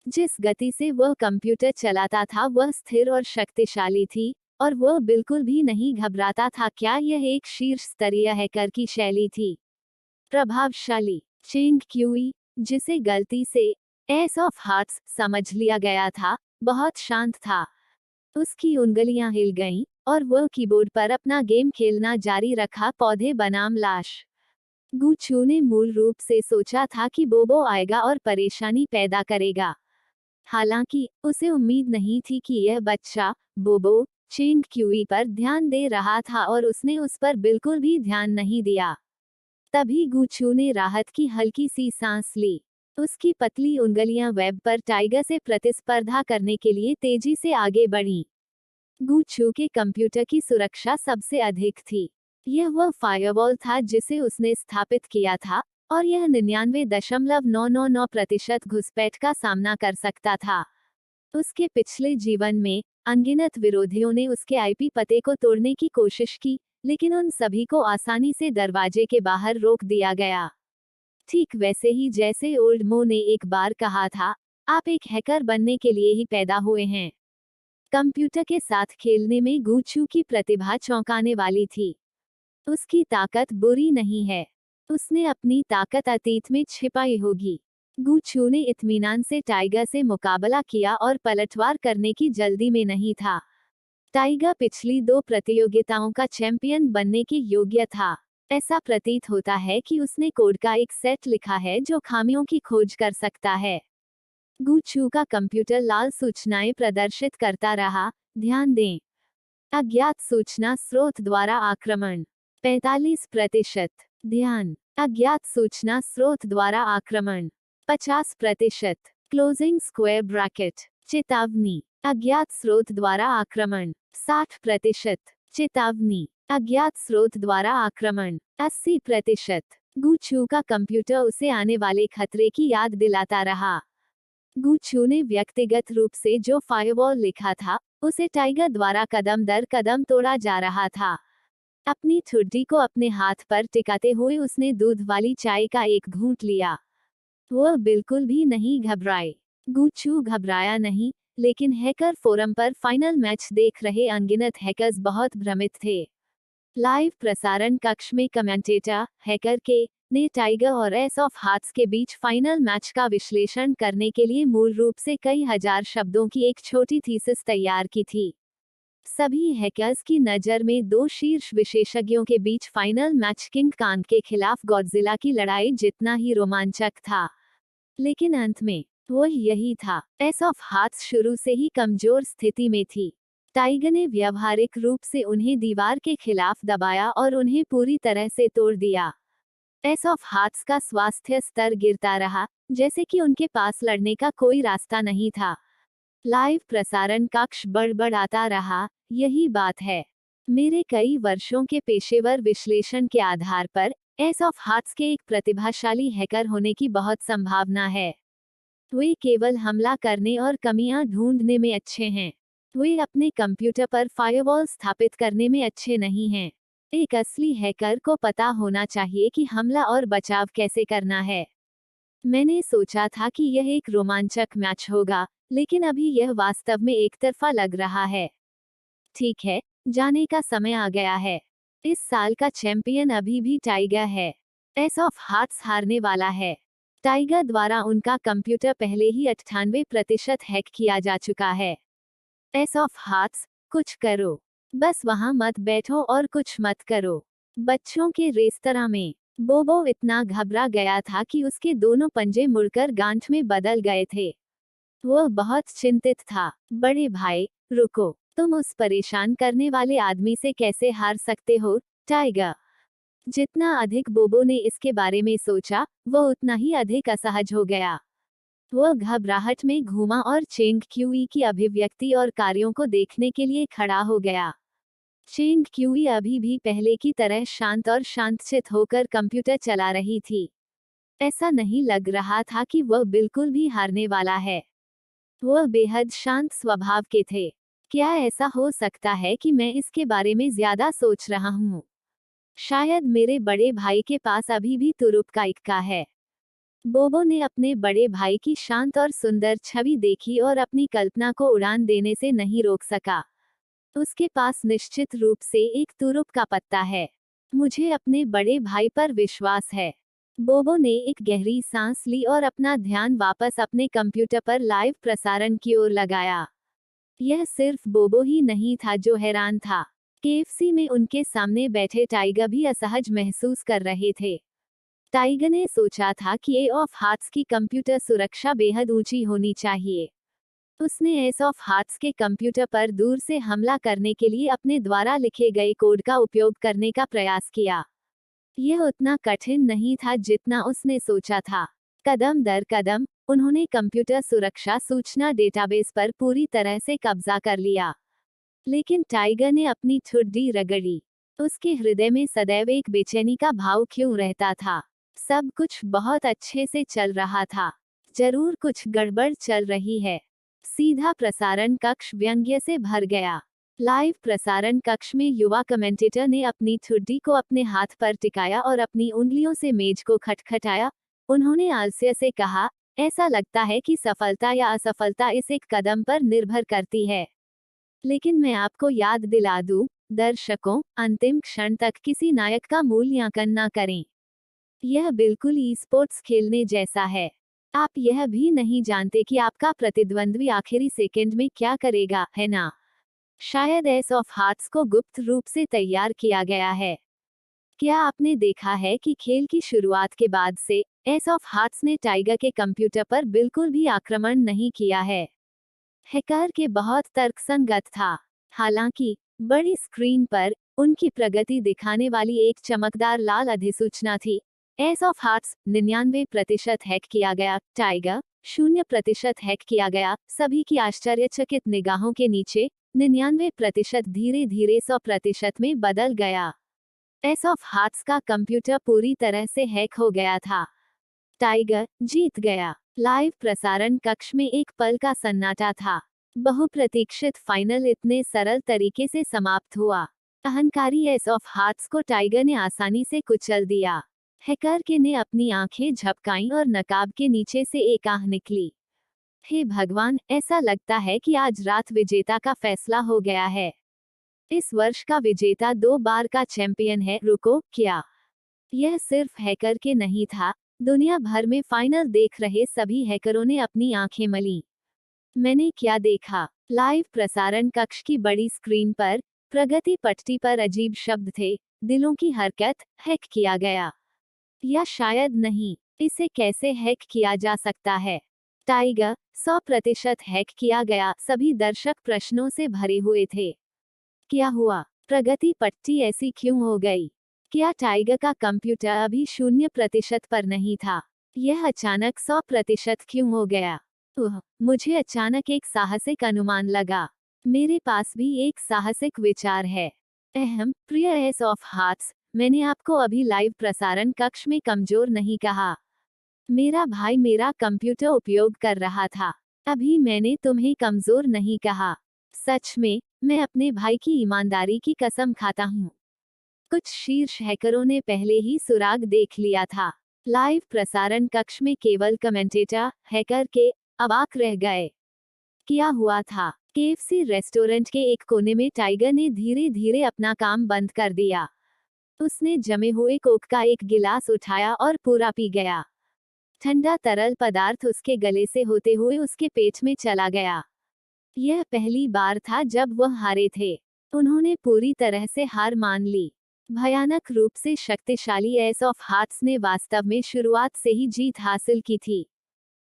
जिस गति से वह कंप्यूटर चलाता था वह स्थिर और शक्तिशाली थी, और वह बिल्कुल भी नहीं घबराता था। क्या यह एक शीर्ष स्तरीय हैकर की शैली थी? प्रभावशाली चेंग क्यूई, जिसे गलती से एस ऑफ हार्ट्स समझ लिया गया था, बहुत शांत था। उसकी उंगलियां हिल गईं, और वह कीबोर्ड पर अपना गेम खेलना जारी रखा। पौधे बनाम लाश। गुच्चू ने मूल रूप से सोचा था कि बोबो आएगा और परेशानी पैदा करेगा। हालांकि उसे उम्मीद नहीं थी कि यह बच्चा, बोबो, चेंग क्यूई पर ध्यान दे रहा था और उसने उस पर बिल्कुल भी ध्यान नहीं दिया। तभी गुच्चू ने राहत की हल्की सी सांस ली। उसकी पतली उंगलियां वेब पर टाइगर से प्रतिस्पर्धा करने के लिए तेजी से आगे बढ़ीं। गुच्चू के कंप्यूटर की सुरक्षा सबसे अधिक थी। यह वह फायरवॉल था जिसे उसने स्थापित किया था, और यह 99.999% घुसपैठ का सामना कर सकता था। उसके पिछले जीवन में अनगिनत विरोधियों ने उसके आईपी पते को तोड़ने की कोशिश की, लेकिन उन सभी को आसानी से दरवाजे के बाहर रोक दिया गया। ठीक वैसे ही जैसे ओल्ड मो ने एक बार कहा था, आप एक हैकर बनने के लिए ही पैदा हुए हैं। कंप्यूटर के साथ खेलने में गूचू की प्रतिभा चौंकाने वाली थी। उसकी ताकत बुरी नहीं है, उसने अपनी ताकत अतीत में छिपाई होगी। गूचू ने इत्मीनान से टाइगर से मुकाबला किया और पलटवार करने की जल्दी में नहीं था। टाइगर पिछली 2 प्रतियोगिताओं का चैंपियन बनने के योग्य था। ऐसा प्रतीत होता है कि उसने कोड का एक सेट लिखा है जो खामियों की खोज कर सकता है। गूचू का कंप्यूटर लाल सूचनाएं प्रदर्शित करता रहा। ध्यान दें, अज्ञात सूचना स्रोत द्वारा आक्रमण 45%। ध्यान, अज्ञात सूचना स्रोत द्वारा आक्रमण 50%। Closing square bracket. चेतावनी, अज्ञात स्रोत द्वारा आक्रमण 60%। चेतावनी, अज्ञात स्रोत द्वारा आक्रमण 80%। गूचू का कंप्यूटर उसे आने वाले खतरे की याद दिलाता रहा। गूचू ने व्यक्तिगत रूप से जो फायरवॉल लिखा था, उसे टाइगर द्वारा कदम दर कदम तोड़ा जा रहा था। अपनी ठुड्डी को अपने हाथ पर टिकाते हुए उसने दूध वाली चाय का एक घूंट लिया। वह बिल्कुल भी नहीं घबराए। गूचू घबराया नहीं, लेकिन हैकर फोरम पर फाइनल मैच देख रहे अनगिनत हैकर्स बहुत भ्रमित थे। लाइव प्रसारण कक्ष में कमेंटेटर हैकर के ने टाइगर और एस ऑफ हार्ट्स के बीच फाइनल मैच का विश्लेषण करने के लिए मूल रूप से कई हजार शब्दों की एक छोटी थीसिस तैयार की थी। सभी हैकर्स की नज़र में 2 शीर्ष विशेषज्ञों के बीच फाइनल मैच किंग कांग के खिलाफ गॉडजिला की लड़ाई जितना ही रोमांचक था। लेकिन अंत में वह यही था। एस ऑफ हार्ट्स शुरू से ही कमजोर स्थिति में थी। टाइगर ने व्यावहारिक रूप से उन्हें दीवार के खिलाफ दबाया और उन्हें पूरी तरह से तोड़ दिया। एस ऑफ हार्ट्स का स्वास्थ्य स्तर गिरता रहा, जैसे कि उनके पास लड़ने का कोई रास्ता नहीं था। लाइव प्रसारण कक्ष बड़बड़ाता रहा, यही बात है। मेरे कई वर्षों के पेशेवर विश्लेषण के आधार पर एस ऑफ हार्ट्स के एक प्रतिभाशाली हैकर होने की बहुत संभावना है। वे केवल हमला करने और कमियां ढूंढने में अच्छे हैं। वे अपने कंप्यूटर पर फायरवॉल स्थापित करने में अच्छे नहीं हैं। एक असली हैकर को पता होना चाहिए कि हमला और बचाव कैसे करना है। मैंने सोचा था कि यह एक रोमांचक मैच होगा, लेकिन अभी यह वास्तव में एकतरफा लग रहा है। ठीक है, जाने का समय आ गया है। इस साल का चैंपियन अभी भी टाइगर है। एस ऑफ हार्ट्स हारने वाला है। टाइगर द्वारा उनका कंप्यूटर पहले ही 98% हैक किया जा चुका है। एस ऑफ हार्ट्स, कुछ करो। बस वहां मत बैठो और कुछ मत करो। बच्चों के रेस्तरां में बोबो इतना घबरा गया था कि उसके दोनों पंजे मुड़कर गांठ में बदल गए थे। वह बहुत चिंतित था। बड़े भाई, रुको, तुम उस परेशान करने वाले आदमी से कैसे हार सकते हो, टाइगर? जितना अधिक बोबो ने इसके बारे में सोचा, वह उतना ही अधिक असहज हो गया। वह घबराहट में घूमा और चेंग क्यूई की अभिव्यक्ति और कार्यों को देखने के लिए खड़ा हो गया। चेंग क्यूई अभी भी पहले की तरह शांत और शांतचित होकर कंप्यूटर चला रही थी। ऐसा नहीं लग रहा था कि वह बिल्कुल भी हारने वाला है। वह बेहद शांत स्वभाव के थे। क्या ऐसा हो सकता है कि मैं इसके बारे में ज्यादा सोच रहा हूँ? शायद मेरे बड़े भाई के पास अभी भी तुरुप का इक्का है। बोबो ने अपने बड़े भाई की शांत और सुंदर छवि देखी और अपनी कल्पना को उड़ान देने से नहीं रोक सका। उसके पास निश्चित रूप से एक तुरुप का पत्ता है। मुझे अपने बड़े भाई पर विश्वास है। बोबो ने एक गहरी सांस ली और अपना ध्यान वापस अपने कंप्यूटर पर लाइव प्रसारण की ओर लगाया। यह सिर्फ बोबो ही नहीं था जो हैरान था। केएफसी में उनके सामने बैठे टाइगर भी असहज महसूस कर रहे थे। टाइगर ने सोचा था कि ए ऑफ हार्ट्स की कंप्यूटर सुरक्षा बेहद ऊंची होनी चाहिए। उसने एस ऑफ हार्ट्स के कंप्यूटर पर दूर से हमला करने के लिए अपने द्वारा लिखे गए कोड का उपयोग करने का प्रयास किया। यह उतना कठिन नहीं था जितना उसने सोचा था। कदम दर कदम, उन्होंने कंप्यूटर सुरक्षा सूचना डेटाबेस पर पूरी तरह से कब्जा कर लिया। लेकिन टाइगर ने अपनी ठुड्डी रगड़ी। उसके हृदय में सदैव एक बेचैनी का भाव क्यों रहता था? सब कुछ बहुत अच्छे से चल रहा था। जरूर कुछ गड़बड़ चल रही है। सीधा प्रसारण कक्ष व्यंग्य से भर गया। लाइव प्रसारण कक्ष में युवा कमेंटेटर ने अपनी ठुड्डी को अपने हाथ पर टिकाया और अपनी उंगलियों से मेज को खटखटाया। उन्होंने आलस्य से कहा, ऐसा लगता है कि सफलता या असफलता इस एक कदम पर निर्भर करती है। लेकिन मैं आपको याद दिला दूं, दर्शकों, अंतिम क्षण तक किसी नायक का मूल्यांकन न करें। यह बिल्कुल ई स्पोर्ट्स खेलने जैसा है। आप यह भी नहीं जानते कि आपका प्रतिद्वंद्वी आखिरी सेकंड में क्या करेगा, है ना? शायद एस ऑफ हार्ट्स को गुप्त रूप से तैयार किया गया है। क्या आपने देखा है कि खेल की शुरुआत के बाद से एस ऑफ हार्ट्स ने टाइगर के कंप्यूटर पर बिल्कुल भी आक्रमण नहीं किया है। हैकर के बहुत तर्कसंगत था। हालांकि बड़ी स्क्रीन पर उनकी प्रगति दिखाने वाली एक चमकदार लाल अधिसूचना थी। एस ऑफ हार्ट्स 99% हैक किया गया, टाइगर 0% हैक किया गया। सभी की आश्चर्यचकित निगाहों के नीचे 99% धीरे धीरे 100% में बदल गया। एस ऑफ हार्ट्स का कंप्यूटर पूरी तरह से हैक हो गया था। टाइगर जीत गया। लाइव प्रसारण कक्ष में एक पल का सन्नाटा था। बहुप्रतीक्षित फाइनल इतने सरल तरीके से समाप्त हुआ। अहंकारी एस ऑफ हार्ट्स को टाइगर ने आसानी से कुचल दिया। हैकर के ने अपनी आंखें झपकाईं और नकाब के नीचे से एक आह निकली। हे भगवान, ऐसा लगता है कि आज रात विजेता का फैसला हो गया है। इस वर्ष का विजेता 2 बार का चैंपियन है। रुको, क्या? यह सिर्फ हैकर के नहीं था, दुनिया भर में फाइनल देख रहे सभी हैकरों ने अपनी आंखें मलीं। मैंने क्या देखा? लाइव प्रसारण कक्ष की बड़ी स्क्रीन पर प्रगति पट्टी पर अजीब शब्द थे, दिलों की हरकत, हैक किया गया। या शायद नहीं, इसे कैसे हैक किया जा सकता है? टाइगर 100% हैक किया गया। सभी दर्शक प्रश्नों से भरे हुए थे। क्या हुआ? प्रगति पट्टी ऐसी क्यों हो गई? क्या टाइगर का कंप्यूटर अभी 0% पर नहीं था? यह अचानक 100% क्यों हो गया? मुझे अचानक एक साहसिक अनुमान लगा। मेरे पास भी एक साहसिक विचार है। प्रिय एस ऑफ हार्ट्स, मैंने आपको अभी लाइव प्रसारण कक्ष में कमजोर नहीं कहा। मेरा भाई मेरा कंप्यूटर उपयोग कर रहा था। अभी मैंने तुम्हें कमजोर नहीं कहा। सच में, मैं अपने भाई की ईमानदारी की कसम खाता हूँ। कुछ शीर्ष हैकरों ने पहले ही सुराग देख लिया था। लाइव प्रसारण कक्ष में केवल कमेंटेटर हैकर के अवाक रह गए। क्या हुआ था? केएफसी रेस्टोरेंट के एक कोने में टाइगर ने धीरे धीरे अपना काम बंद कर दिया। उसने जमे हुए कोक का एक गिलास उठाया और पूरा पी गया। ठंडा तरल पदार्थ उसके गले से होते हुए उसके पेट में चला गया। यह पहली बार था जब वह हारे थे। उन्होंने पूरी तरह से हार मान ली। भयानक रूप से शक्तिशाली एस ऑफ हार्ट्स ने वास्तव में शुरुआत से ही जीत हासिल की थी।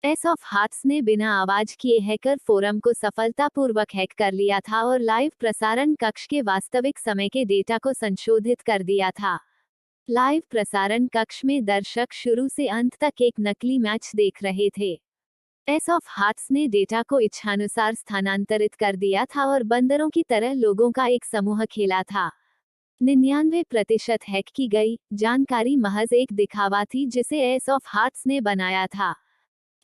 एस ऑफ हार्ट्स ने बिना आवाज किए हैकर फोरम को सफलतापूर्वक हैक कर लिया था और लाइव प्रसारण कक्ष के वास्तविक समय के डेटा को संशोधित कर दिया था। लाइव प्रसारण कक्ष में दर्शक शुरू से अंत तक एक नकली मैच देख रहे थे। एस ऑफ हार्ट्स ने डेटा को इच्छानुसार स्थानांतरित कर दिया था और बंदरों की तरह लोगों का एक समूह खेला था। 99% हैक की गई जानकारी महज एक दिखावा थी जिसे एस ऑफ हार्ट्स ने बनाया था।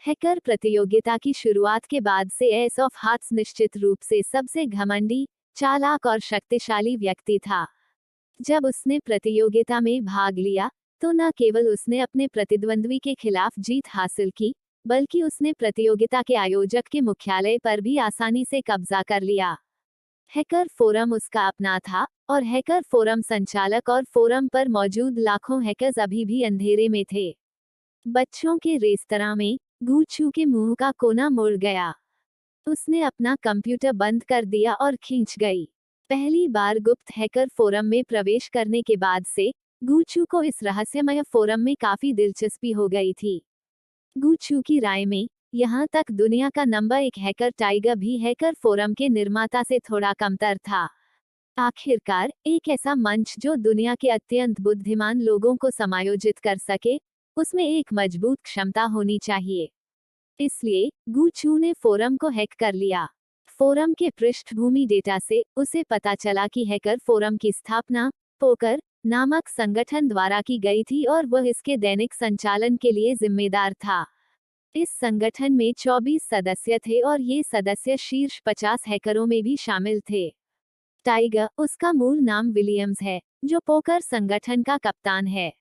हैकर प्रतियोगिता की शुरुआत के बाद से एस ऑफ हार्ट्स निश्चित रूप से सबसे घमंडी, चालाक और शक्तिशाली व्यक्ति था। जब उसने प्रतियोगिता में भाग लिया, तो न केवल उसने अपने प्रतिद्वंद्वी के खिलाफ जीत हासिल की, बल्कि उसने प्रतियोगिता के आयोजक के मुख्यालय पर भी आसानी से कब्जा कर लिया। हैकर फोरम उसका अपना था, और हैकर फोरम संचालक और फोरम पर मौजूद लाखों हैकर्स अभी भी अंधेरे में थे। बच्चों के रेस्तरां में गू चू के मुंह का कोना मुड़ गया। उसने अपना कंप्यूटर बंद कर दिया और खींच गई। पहली बार गुप्त हैकर फोरम में प्रवेश करने के बाद से गू चू को इस रहस्यमय फोरम में काफी दिलचस्पी हो गई थी। गू चू की राय में, यहाँ तक दुनिया का नंबर 1 हैकर टाइगर भी हैकर फोरम के निर्माता से थोड़ा कमतर था। आखिरकार, एक ऐसा मंच जो दुनिया के अत्यंत बुद्धिमान लोगों को समायोजित कर सके, उसमें एक मजबूत क्षमता होनी चाहिए। इसलिए गू चू ने फोरम को हैक कर लिया। फोरम के पृष्ठभूमि डेटा से उसे पता चला कि हैकर फोरम की स्थापना पोकर नामक संगठन द्वारा की गई थी और वह इसके दैनिक संचालन के लिए जिम्मेदार था। इस संगठन में 24 सदस्य थे और ये सदस्य शीर्ष 50 हैकरों में भी शामिल थे। टाइगर, उसका मूल नाम विलियम्स है, जो पोकर संगठन का कप्तान है।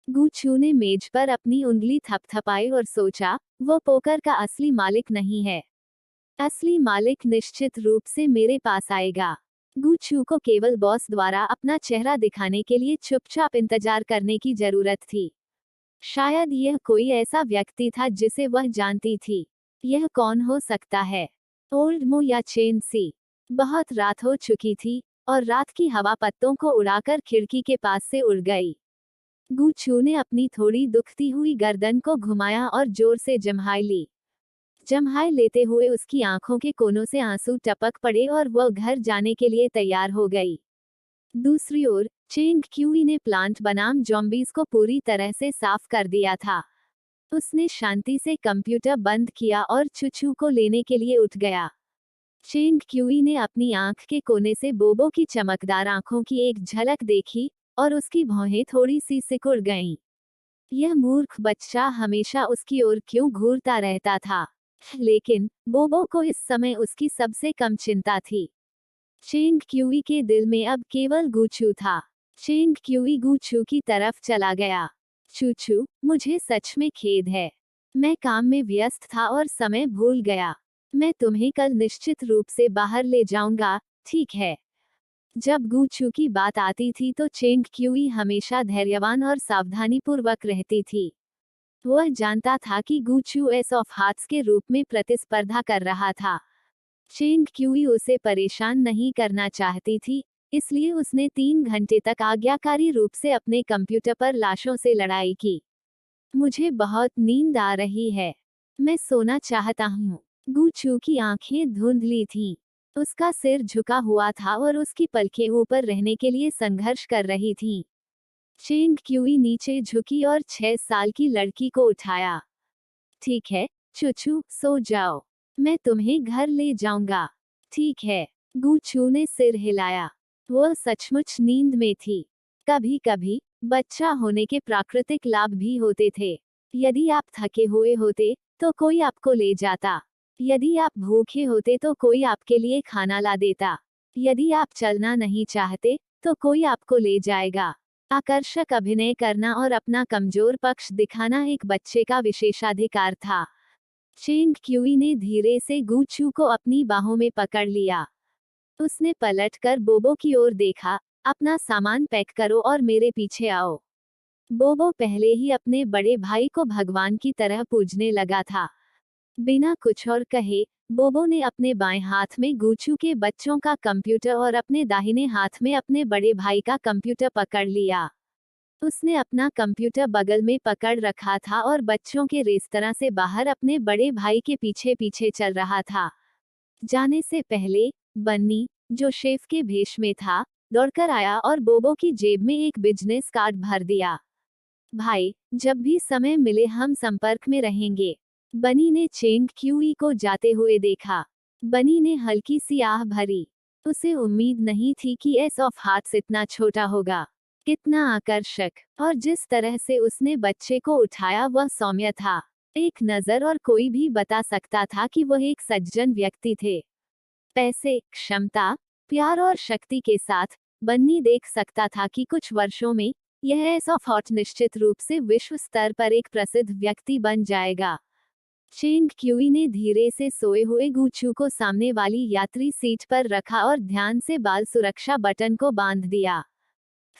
गुचू ने मेज पर अपनी उंगली थपथपाई और सोचा, वो पोकर का असली मालिक नहीं है। असली मालिक निश्चित रूप से मेरे पास आएगा। गुचू को केवल बॉस द्वारा अपना चेहरा दिखाने के लिए चुपचाप इंतजार करने की जरूरत थी। शायद यह कोई ऐसा व्यक्ति था जिसे वह जानती थी। यह कौन हो सकता है? ओल्ड मो या चेन सी? बहुत रात हो चुकी थी, और रात की हवा पत्तों को उड़ाकर खिड़की के पास से उड़ गई। गुचू ने अपनी थोड़ी दुखती हुई गर्दन को घुमाया और जोर से जम्हाई ली। जम्हाई लेते हुए उसकी आंखों के कोनों से आंसू टपक पड़े और वह घर जाने के लिए तैयार हो गई। दूसरी ओर, चेंग क्यूई ने प्लांट बनाम जॉम्बीज को पूरी तरह से साफ कर दिया था। उसने शांति से कंप्यूटर बंद किया और चुचू को लेने के लिए उठ गया। चेंग क्यूई ने अपनी आंख के कोने से बोबो की चमकदार आंखों की एक झलक देखी, और उसकी भौहें थोड़ी सी सिकुड़ गईं। यह मूर्ख बच्चा हमेशा उसकी ओर क्यों घूरता रहता था? लेकिन बोबो को इस समय उसकी सबसे कम चिंता थी। चेंग क्यूई के दिल में अब केवल गुचू था। चेंग क्यूई गुचू की तरफ चला गया। चूचू, मुझे सच में खेद है। मैं काम में व्यस्त था और समय भूल गया। मैं तुम्हें कल निश्चित रूप से बाहर ले जाऊंगा, ठीक है? जब गुचू की बात आती थी तो चेंग क्यूई हमेशा धैर्यवान और सावधानीपूर्वक रहती थी। वह जानता था कि गुचू एस ऑफ हार्ट्स के रूप में प्रतिस्पर्धा कर रहा था। चेंग क्यूई उसे परेशान नहीं करना चाहती थी, इसलिए उसने 3 घंटे तक आज्ञाकारी रूप से अपने कंप्यूटर पर लाशों से लड़ाई की। मुझे बहुत नींद आ रही है। मैं सोना चाहता हूँ। गुचू की आंखें धुंधली थीं। उसका सिर झुका हुआ था और उसकी पलकें ऊपर रहने के लिए संघर्ष कर रही थीं। चेंग क्यूई नीचे झुकी और 6 साल की लड़की को उठाया। ठीक है, चुचू, सो जाओ। मैं तुम्हें घर ले जाऊंगा। ठीक है। गुचू ने सिर हिलाया। वह सचमुच नींद में थी। कभी कभी बच्चा होने के प्राकृतिक लाभ भी होते थे। यदि आप थके हुए होते, तो कोई आपको ले जाता। यदि आप भूखे होते तो कोई आपके लिए खाना ला देता। यदि आप चलना नहीं चाहते, तो कोई आपको ले जाएगा। आकर्षक अभिनय करना और अपना कमजोर पक्ष दिखाना एक बच्चे का विशेषाधिकार था। चेंग क्यूई ने धीरे से गुचू को अपनी बाहों में पकड़ लिया। उसने पलटकर बोबो की ओर देखा। अपना सामान पैक करो और मेरे पीछे आओ। बोबो पहले ही अपने बड़े भाई को भगवान की तरह पूजने लगा था। बिना कुछ और कहे, बोबो ने अपने बाएं हाथ में गुचू के बच्चों का कंप्यूटर और अपने दाहिने हाथ में अपने बड़े भाई का कंप्यूटर पकड़ लिया। उसने अपना कंप्यूटर बगल में पकड़ रखा था और बच्चों के रेस्तरां से बाहर अपने बड़े भाई के पीछे पीछे चल रहा था। जाने से पहले, बन्नी, जो शेफ के भेष में था, दौड़कर आया और बोबो की जेब में एक बिजनेस कार्ड भर दिया। भाई, जब भी समय मिले हम संपर्क में रहेंगे। बनी ने चेंग क्यूई को जाते हुए देखा। बनी ने हल्की सी आह भरी। उसे उम्मीद नहीं थी कि एस ऑफ हार्ट्स इतना छोटा होगा। कितना आकर्षक, और जिस तरह से उसने बच्चे को उठाया वह सौम्य था। एक नजर और कोई भी बता सकता था कि वह एक सज्जन व्यक्ति थे। पैसे, क्षमता, प्यार और शक्ति के साथ, बन्नी देख सकता था कि कुछ वर्षों में यह एस ऑफ हार्ट निश्चित रूप से विश्व स्तर पर एक प्रसिद्ध व्यक्ति बन जाएगा। चेंग क्यूई ने धीरे से सोए हुए गुचू को सामने वाली यात्री सीट पर रखा और ध्यान से बाल सुरक्षा बटन को बांध दिया।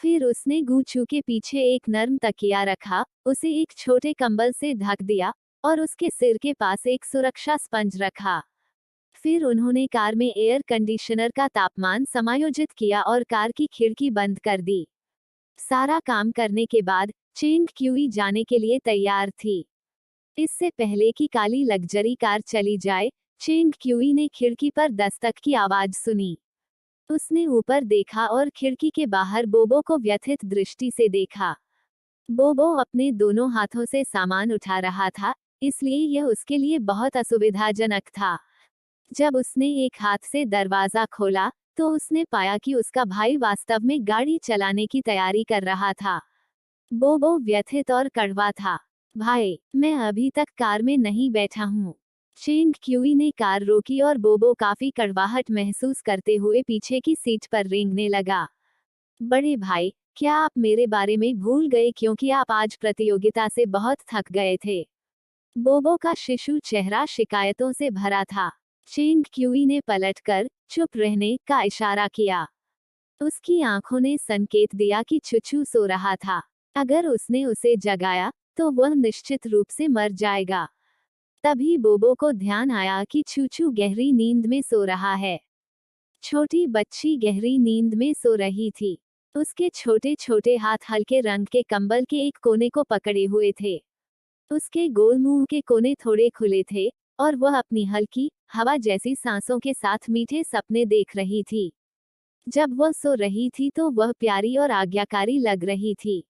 फिर उसने गुचू के पीछे एक नर्म तकिया रखा, उसे एक छोटे कंबल से ढक दिया, और उसके सिर के पास एक सुरक्षा स्पंज रखा। फिर उन्होंने कार में एयर कंडीशनर का तापमान समायोजित किया और कार की खिड़की बंद कर दी। सारा काम करने के बाद, चेंग क्यूई जाने के लिए तैयार थी। इससे पहले कि काली लग्जरी कार चली जाए, चेंग क्यूई ने खिड़की पर दस्तक की आवाज सुनी। उसने ऊपर देखा और खिड़की के बाहर बोबो को व्यथित दृष्टि से देखा। बोबो अपने दोनों हाथों से सामान उठा रहा था, इसलिए यह उसके लिए बहुत असुविधाजनक था। जब उसने एक हाथ से दरवाजा खोला, तो उसने पाया कि उसका भाई वास्तव में गाड़ी चलाने की तैयारी कर रहा था। बोबो व्यथित और कड़वा था। भाई, मैं अभी तक कार में नहीं बैठा हूँ। चेंग क्यूई ने कार रोकी और बोबो काफी कड़वाहट महसूस करते हुए पीछे की सीट पर रेंगने लगा। बड़े भाई, क्या आप मेरे बारे में भूल गए क्योंकि आप आज प्रतियोगिता से बहुत थक गए थे? बोबो का शिशु चेहरा शिकायतों से भरा था। चेंग क्यूई ने पलटकर चुप रहने का इशारा किया। उसकी आंखों ने संकेत दिया कि चुचू सो रहा था। अगर उसने उसे जगाया तो वह निश्चित रूप से मर जाएगा। तभी बोबो को ध्यान आया कि चूचू गहरी नींद में सो रहा है। छोटी बच्ची गहरी नींद में सो रही थी। उसके छोटे छोटे हाथ हल्के रंग के कंबल के एक कोने को पकड़े हुए थे। उसके गोल मुंह के कोने थोड़े खुले थे और वह अपनी हल्की हवा जैसी सांसों के साथ मीठे सपने देख रही थी। जब वह सो रही थी तो वह प्यारी और आज्ञाकारी लग रही थी।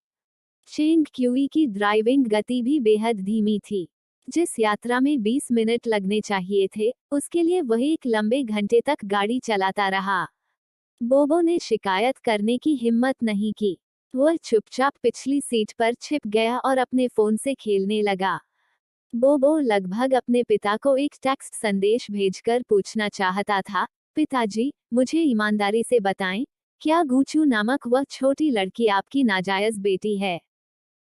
चेंग क्यूई की ड्राइविंग गति भी बेहद धीमी थी। जिस यात्रा में 20 मिनट लगने चाहिए थे, उसके लिए वह एक लंबे घंटे तक गाड़ी चलाता रहा। बोबो ने शिकायत करने की हिम्मत नहीं की। वह चुपचाप पिछली सीट पर छिप गया और अपने फोन से खेलने लगा। बोबो लगभग अपने पिता को एक टेक्स्ट संदेश भेजकर पूछना चाहता था, पिताजी, मुझे ईमानदारी से बताएं, क्या गूचू नामक वह छोटी लड़की आपकी नाजायज बेटी है?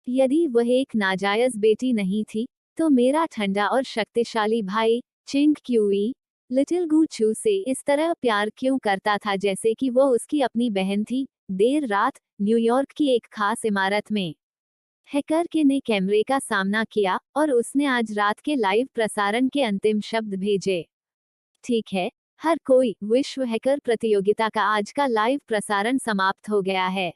यदि वह एक नाजायज बेटी नहीं थी, तो मेरा ठंडा और शक्तिशाली भाई चिंग क्यूई लिटिल गूचू से इस तरह प्यार क्यों करता था जैसे कि वह उसकी अपनी बहन थी। देर रात न्यूयॉर्क की एक खास इमारत में हैकर के ने कैमरे का सामना किया और उसने आज रात के लाइव प्रसारण के अंतिम शब्द भेजे। ठीक है, हर कोई, विश्व हैकर प्रतियोगिता का आज का लाइव प्रसारण समाप्त हो गया है।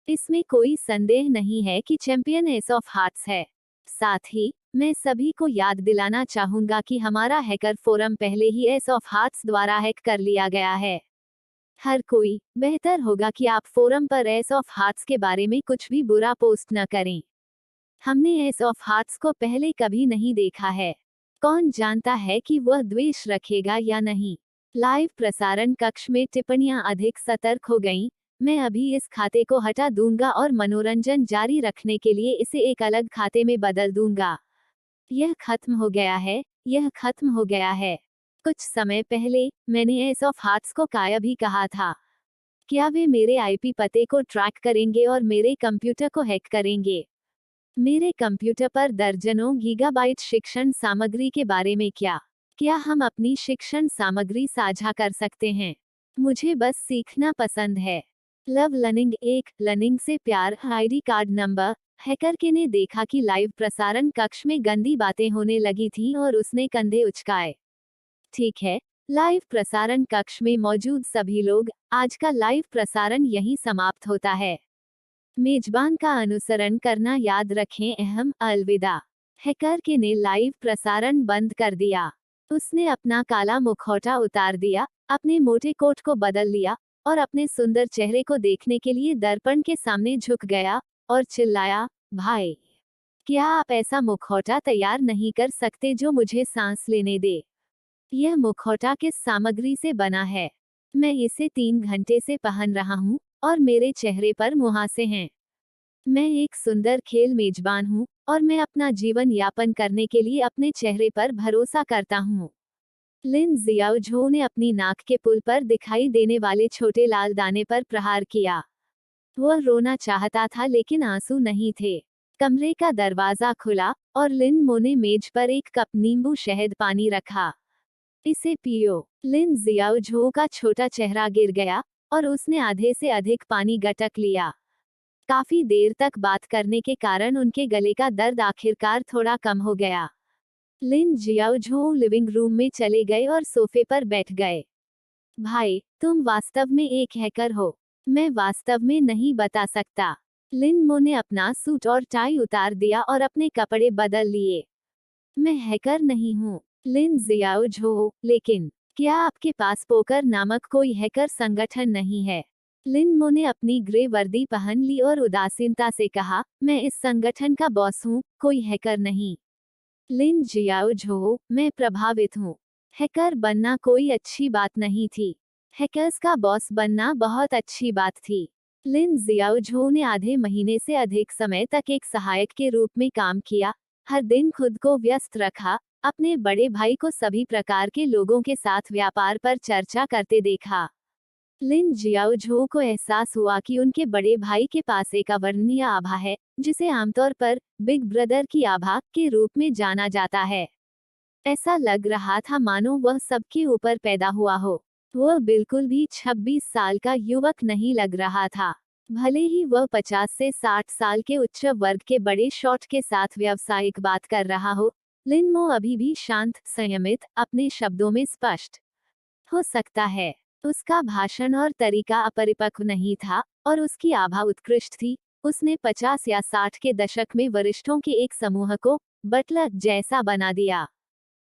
इसमें कोई संदेह नहीं है कि चैंपियन एस ऑफ हार्ट्स है। साथ ही मैं सभी को याद दिलाना चाहूंगा कि हमारा हैकर फोरम पहले ही एस ऑफ हार्ट्स द्वारा हैक कर लिया गया है। हर कोई, बेहतर होगा कि आप फोरम पर एस ऑफ हार्ट्स के बारे में कुछ भी बुरा पोस्ट न करें। हमने एस ऑफ हार्ट्स को पहले कभी नहीं देखा है। कौन जानता है कि वह द्वेष रखेगा या नहीं। लाइव प्रसारण कक्ष में टिप्पणियां अधिक सतर्क हो गईं। मैं अभी इस खाते को हटा दूंगा और मनोरंजन जारी रखने के लिए इसे एक अलग खाते में बदल दूंगा। यह खत्म हो गया है, यह खत्म हो गया है। कुछ समय पहले मैंने एस ऑफ हार्ट्स को काया भी कहा था। क्या वे मेरे आईपी पते को ट्रैक करेंगे और मेरे कंप्यूटर को हैक करेंगे? मेरे कंप्यूटर पर दर्जनों गीगाबाइट शिक्षण सामग्री के बारे में क्या हम अपनी शिक्षण सामग्री साझा कर सकते हैं? मुझे बस सीखना पसंद है। Love learning. एक लर्निंग से प्यार। ID card number. हैकर के ने देखा कि लाइव प्रसारण कक्ष में गंदी बातें होने लगी थीं और उसने कंधे उचकाए। ठीक है, लाइव प्रसारण कक्ष में मौजूद सभी लोग, आज का लाइव प्रसारण यहीं समाप्त होता है। मेजबान का अनुसरण करना याद रखें। अहम अलविदा। हैकर के ने लाइव प्रसारण बंद कर दिया। उसने अपना काला मुखौटा उतार दिया, अपने मोटे कोट को बदल लिया और अपने सुंदर चेहरे को देखने के लिए दर्पण के सामने झुक गया और चिल्लाया, भाई, क्या आप ऐसा मुखौटा तैयार नहीं कर सकते जो मुझे सांस लेने दे? यह मुखौटा किस सामग्री से बना है? मैं इसे 3 घंटे से पहन रहा हूँ और मेरे चेहरे पर मुहासे हैं। मैं एक सुंदर खेल मेजबान हूँ और मैं अपना जीवन यापन करने के लिए अपने चेहरे पर भरोसा करता हूँ। लिन जियाओझो ने अपनी नाक के पुल पर दिखाई देने वाले छोटे लाल दाने पर प्रहार किया। वह रोना चाहता था लेकिन आंसू नहीं थे। कमरे का दरवाजा खुला और लिन मो ने मेज पर एक कप नींबू शहद पानी रखा। इसे पियो। लिन जियाओझो का छोटा चेहरा गिर गया और उसने आधे से अधिक पानी गटक लिया। काफी देर तक बात करने के कारण उनके गले का दर्द आखिरकार थोड़ा कम हो गया। लिन जियाओझो लिविंग रूम में चले गए और सोफे पर बैठ गए। भाई, तुम वास्तव में एक हैकर हो? मैं वास्तव में नहीं बता सकता। लिन मो ने अपना सूट और टाई उतार दिया और अपने कपड़े बदल लिए। मैं हैकर नहीं हूँ। लिन जियाओझो, लेकिन क्या आपके पास पोकर नामक कोई हैकर संगठन नहीं है? लिन मो ने अपनी ग्रे वर्दी पहन ली और उदासीनता से कहा, मैं इस संगठन का बॉस हूँ, कोई हैकर नहीं। लिन जियाओझो, मैं प्रभावित हूँ। हैकर बनना कोई अच्छी बात नहीं थी। हैकर्स का बॉस बनना बहुत अच्छी बात थी। लिन जियाओझो ने आधे महीने से अधिक समय तक एक सहायक के रूप में काम किया, हर दिन खुद को व्यस्त रखा, अपने बड़े भाई को सभी प्रकार के लोगों के साथ व्यापार पर चर्चा करते देखा। लिन जियाओझो को एहसास हुआ कि उनके बड़े भाई के पास एक अवर्णनीय आभा है, जिसे आमतौर पर बिग ब्रदर की आभा के रूप में जाना जाता है। ऐसा लग रहा था मानो वह सबके ऊपर पैदा हुआ हो। वह बिल्कुल भी 26 साल का युवक नहीं लग रहा था। भले ही वह 50 से 60 साल के उच्च वर्ग के बड़े शॉट के साथ व्यावसायिक बात कर रहा हो, लिन मो अभी भी शांत, संयमित, अपने शब्दों में स्पष्ट। हो सकता है उसका भाषण और तरीका अपरिपक्व नहीं था और उसकी आभा उत्कृष्ट थी। उसने 50 या 60 के दशक में वरिष्ठों के एक समूह को बटलर जैसा बना दिया।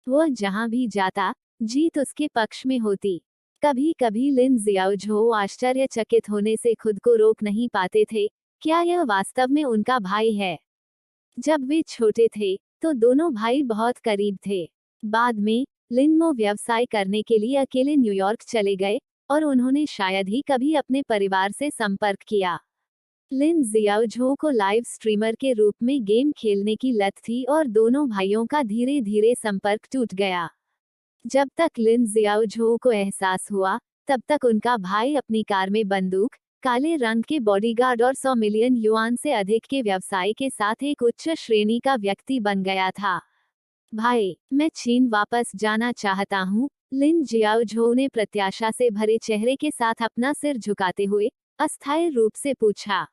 वह जहां भी जाता, जीत उसके पक्ष में होती। कभी कभी लिन जियाओझो आश्चर्यचकित होने से खुद को रोक नहीं पाते थे। क्या यह वास्तव में उनका भाई है? जब वे छोटे थे तो दोनों भाई बहुत करीब थे। बाद में लिन मो व्यवसाय करने के लिए अकेले न्यूयॉर्क चले गए और उन्होंने शायद ही कभी अपने परिवार से संपर्क किया। लिन जियाओझो को लाइव स्ट्रीमर के रूप में गेम खेलने की लत थी और दोनों भाइयों का धीरे धीरे संपर्क टूट गया। जब तक लिन जियाओझो को एहसास हुआ, तब तक उनका भाई अपनी कार में बंदूक, काले रंग के बॉडीगार्ड और 100 मिलियन युआन से अधिक के व्यवसाय के साथ एक उच्च श्रेणी का व्यक्ति बन गया था। भाई, मैं चीन वापस जाना चाहता हूँ, लिन जियाओझो ने प्रत्याशा से भरे चेहरे के साथ अपना सिर झुकाते हुए अस्थायी रूप से पूछा।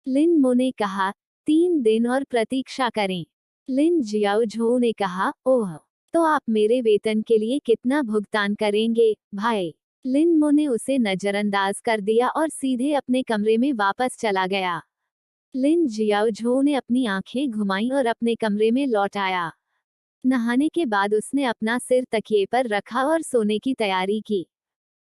लिन मो ने कहा, 3 दिन और प्रतीक्षा करें। लिन जियाओझो ने कहा, ओह, तो आप मेरे वेतन के लिए कितना भुगतान करेंगे, भाई? लिन मो ने उसे नजरअंदाज कर दिया और सीधे अपने कमरे में वापस चला गया। लिन जियाओझो ने अपनी आंखें घुमाईं और अपने कमरे में लौट आया। नहाने के बाद उसने अपना सिर तकिए पर रखा और सोने की तैयारी की।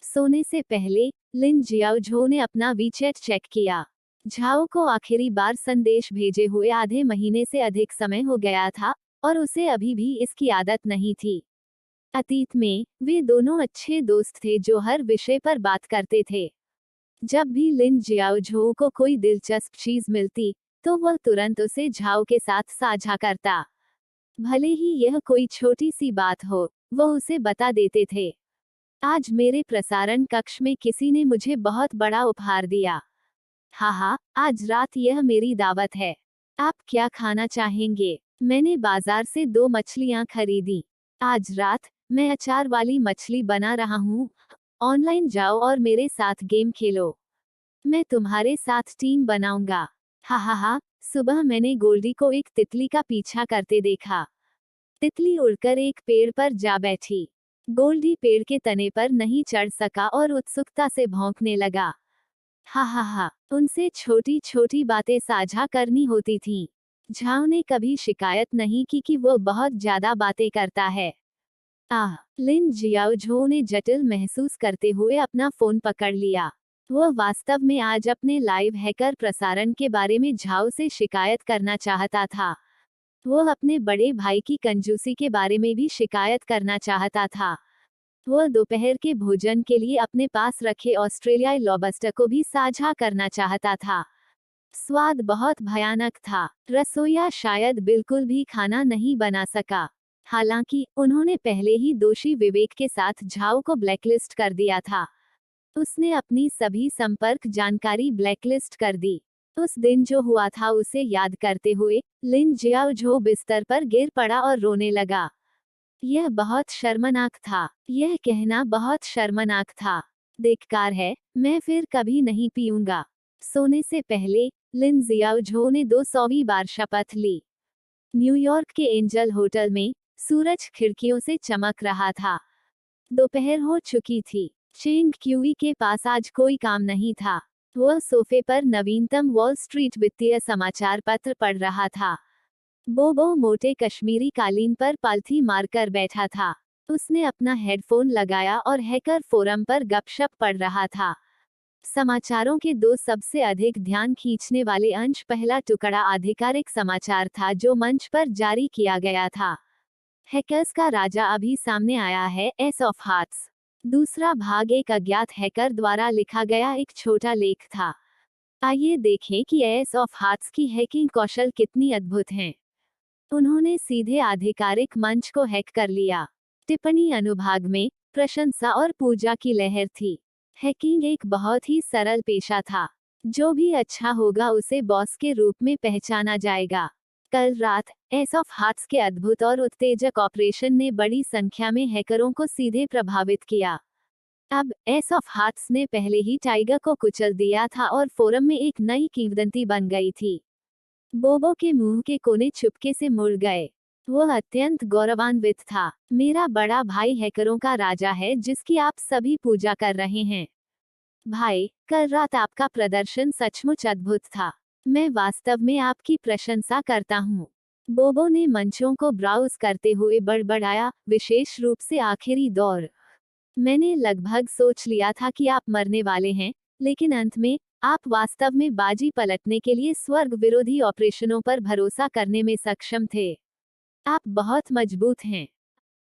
सोने से पहले लिन जियाओझो ने अपना वीचैट चेक किया। झाओ को आखिरी बार संदेश भेजे हुए आधे महीने से अधिक समय हो गया था और उसे अभी भी इसकी आदत नहीं थी। अतीत में वे दोनों अच्छे दोस्त थे जो हर विषय पर बात करते थे। जब भी लिन जियाओझो को कोई दिलचस्प चीज मिलती, तो वह तुरंत उसे झाओ के साथ साझा करता। भले ही यह कोई छोटी सी बात हो, वह उसे बता देते थे। आज मेरे प्रसारण कक्ष में किसी ने मुझे बहुत बड़ा उपहार दिया। हाँ, आज रात यह मेरी दावत है। आप क्या खाना चाहेंगे? मैंने बाजार से 2 मछलियाँ खरीदी। आज रात मैं अचार वाली मछली बना रहा हूँ। ऑनलाइन जाओ और मेरे साथ गेम खेलो। मैं तुम्हारे साथ टीम बनाऊंगा। हा, सुबह मैंने गोल्डी को एक तितली का पीछा करते देखा। तितली उड़कर एक पेड़ पर जा बैठी। गोल्डी पेड़ के तने पर नहीं चढ़ सका और उत्सुकता से भौंकने लगा। हा, उनसे छोटी छोटी बातें साझा करनी होती थीं। झाओ ने कभी शिकायत नहीं की कि वो बहुत ज्यादा बातें करता है। लिन जियाओझो ने जटिल महसूस करते हुए अपना फोन पकड़ लिया। वह वास्तव में आज अपने लाइव हैकर प्रसारण के बारे में झाओ से शिकायत करना चाहता था। वह अपने बड़े भाई की कंजूसी के बारे में भी शिकायत करना चाहता था। वह दोपहर के भोजन के लिए अपने पास रखे ऑस्ट्रेलियाई लॉबस्टर को भी साझा करना चाहता था। स्वाद बहुत भयानक था। रसोइया शायद बिल्कुल भी खाना नहीं बना सका। हालांकि उन्होंने पहले ही दोषी विवेक के साथ झाओ को ब्लैकलिस्ट कर दिया था। उसने अपनी सभी संपर्क जानकारी ब्लैकलिस्ट कर दी। उस दिन जो हुआ था उसे याद करते हुए लिन जियाओझो बिस्तर पर गिर पड़ा और रोने लगा। यह बहुत शर्मनाक था। यह कहना बहुत शर्मनाक था। धिक्कार है, मैं फिर कभी नहीं पीऊंगा। सोने से पहले लिन जियाओझो ने 200वीं बार शपथ ली। न्यूयॉर्क के एंजल होटल में सूरज खिड़कियों से चमक रहा था। दोपहर हो चुकी थी। चेंग क्यूई के पास आज कोई काम नहीं था। वह सोफे पर नवीनतम वॉल स्ट्रीट वित्तीय समाचार पत्र पढ़ रहा था। बोबो मोटे कश्मीरी कालीन पर पालथी मारकर बैठा था। उसने अपना हेडफोन लगाया और हैकर फोरम पर गपशप पढ़ रहा था। समाचारों के 2 सबसे अधिक ध्यान खींचने वाले अंश, पहला टुकड़ा आधिकारिक समाचार था जो मंच पर जारी किया गया था। हैकर्स का राजा अभी सामने आया है, एस ऑफ हार्ट्स। दूसरा भाग एक अज्ञात हैकर द्वारा लिखा गया एक छोटा लेख था। आइए देखें कि एस ऑफ हार्ट्स की हैकिंग कौशल कितनी अद्भुत हैं। उन्होंने सीधे आधिकारिक मंच को हैक कर लिया। टिप्पणी अनुभाग में प्रशंसा और पूजा की लहर थी। हैकिंग एक बहुत ही सरल पेशा था। जो भी अच्छा होगा उसे बॉस के रूप में पहचाना जाएगा। कल रात एस ऑफ हार्ट्स के अद्भुत और उत्तेजक ऑपरेशन ने बड़ी संख्या में हैकरों को सीधे प्रभावित किया। अब एस ऑफ हार्ट्स ने पहले ही टाइगर को कुचल दिया था और फोरम में एक नई किंवदंती बन गई थी। बोबो के मुंह के कोने चुपके से मुड़ गए। वह अत्यंत गौरवान्वित था। मेरा बड़ा भाई हैकरों का राजा है जिसकी आप सभी पूजा कर रहे हैं। भाई, कल रात आपका प्रदर्शन सचमुच अद्भुत था। मैं वास्तव में आपकी प्रशंसा करता हूँ। बोबो ने मंचों को ब्राउज करते हुए बड़बड़ाया, विशेष रूप से आखिरी दौर। मैंने लगभग सोच लिया था कि आप मरने वाले हैं, लेकिन अंत में आप वास्तव में बाजी पलटने के लिए स्वर्ग विरोधी ऑपरेशनों पर भरोसा करने में सक्षम थे। आप बहुत मजबूत हैं।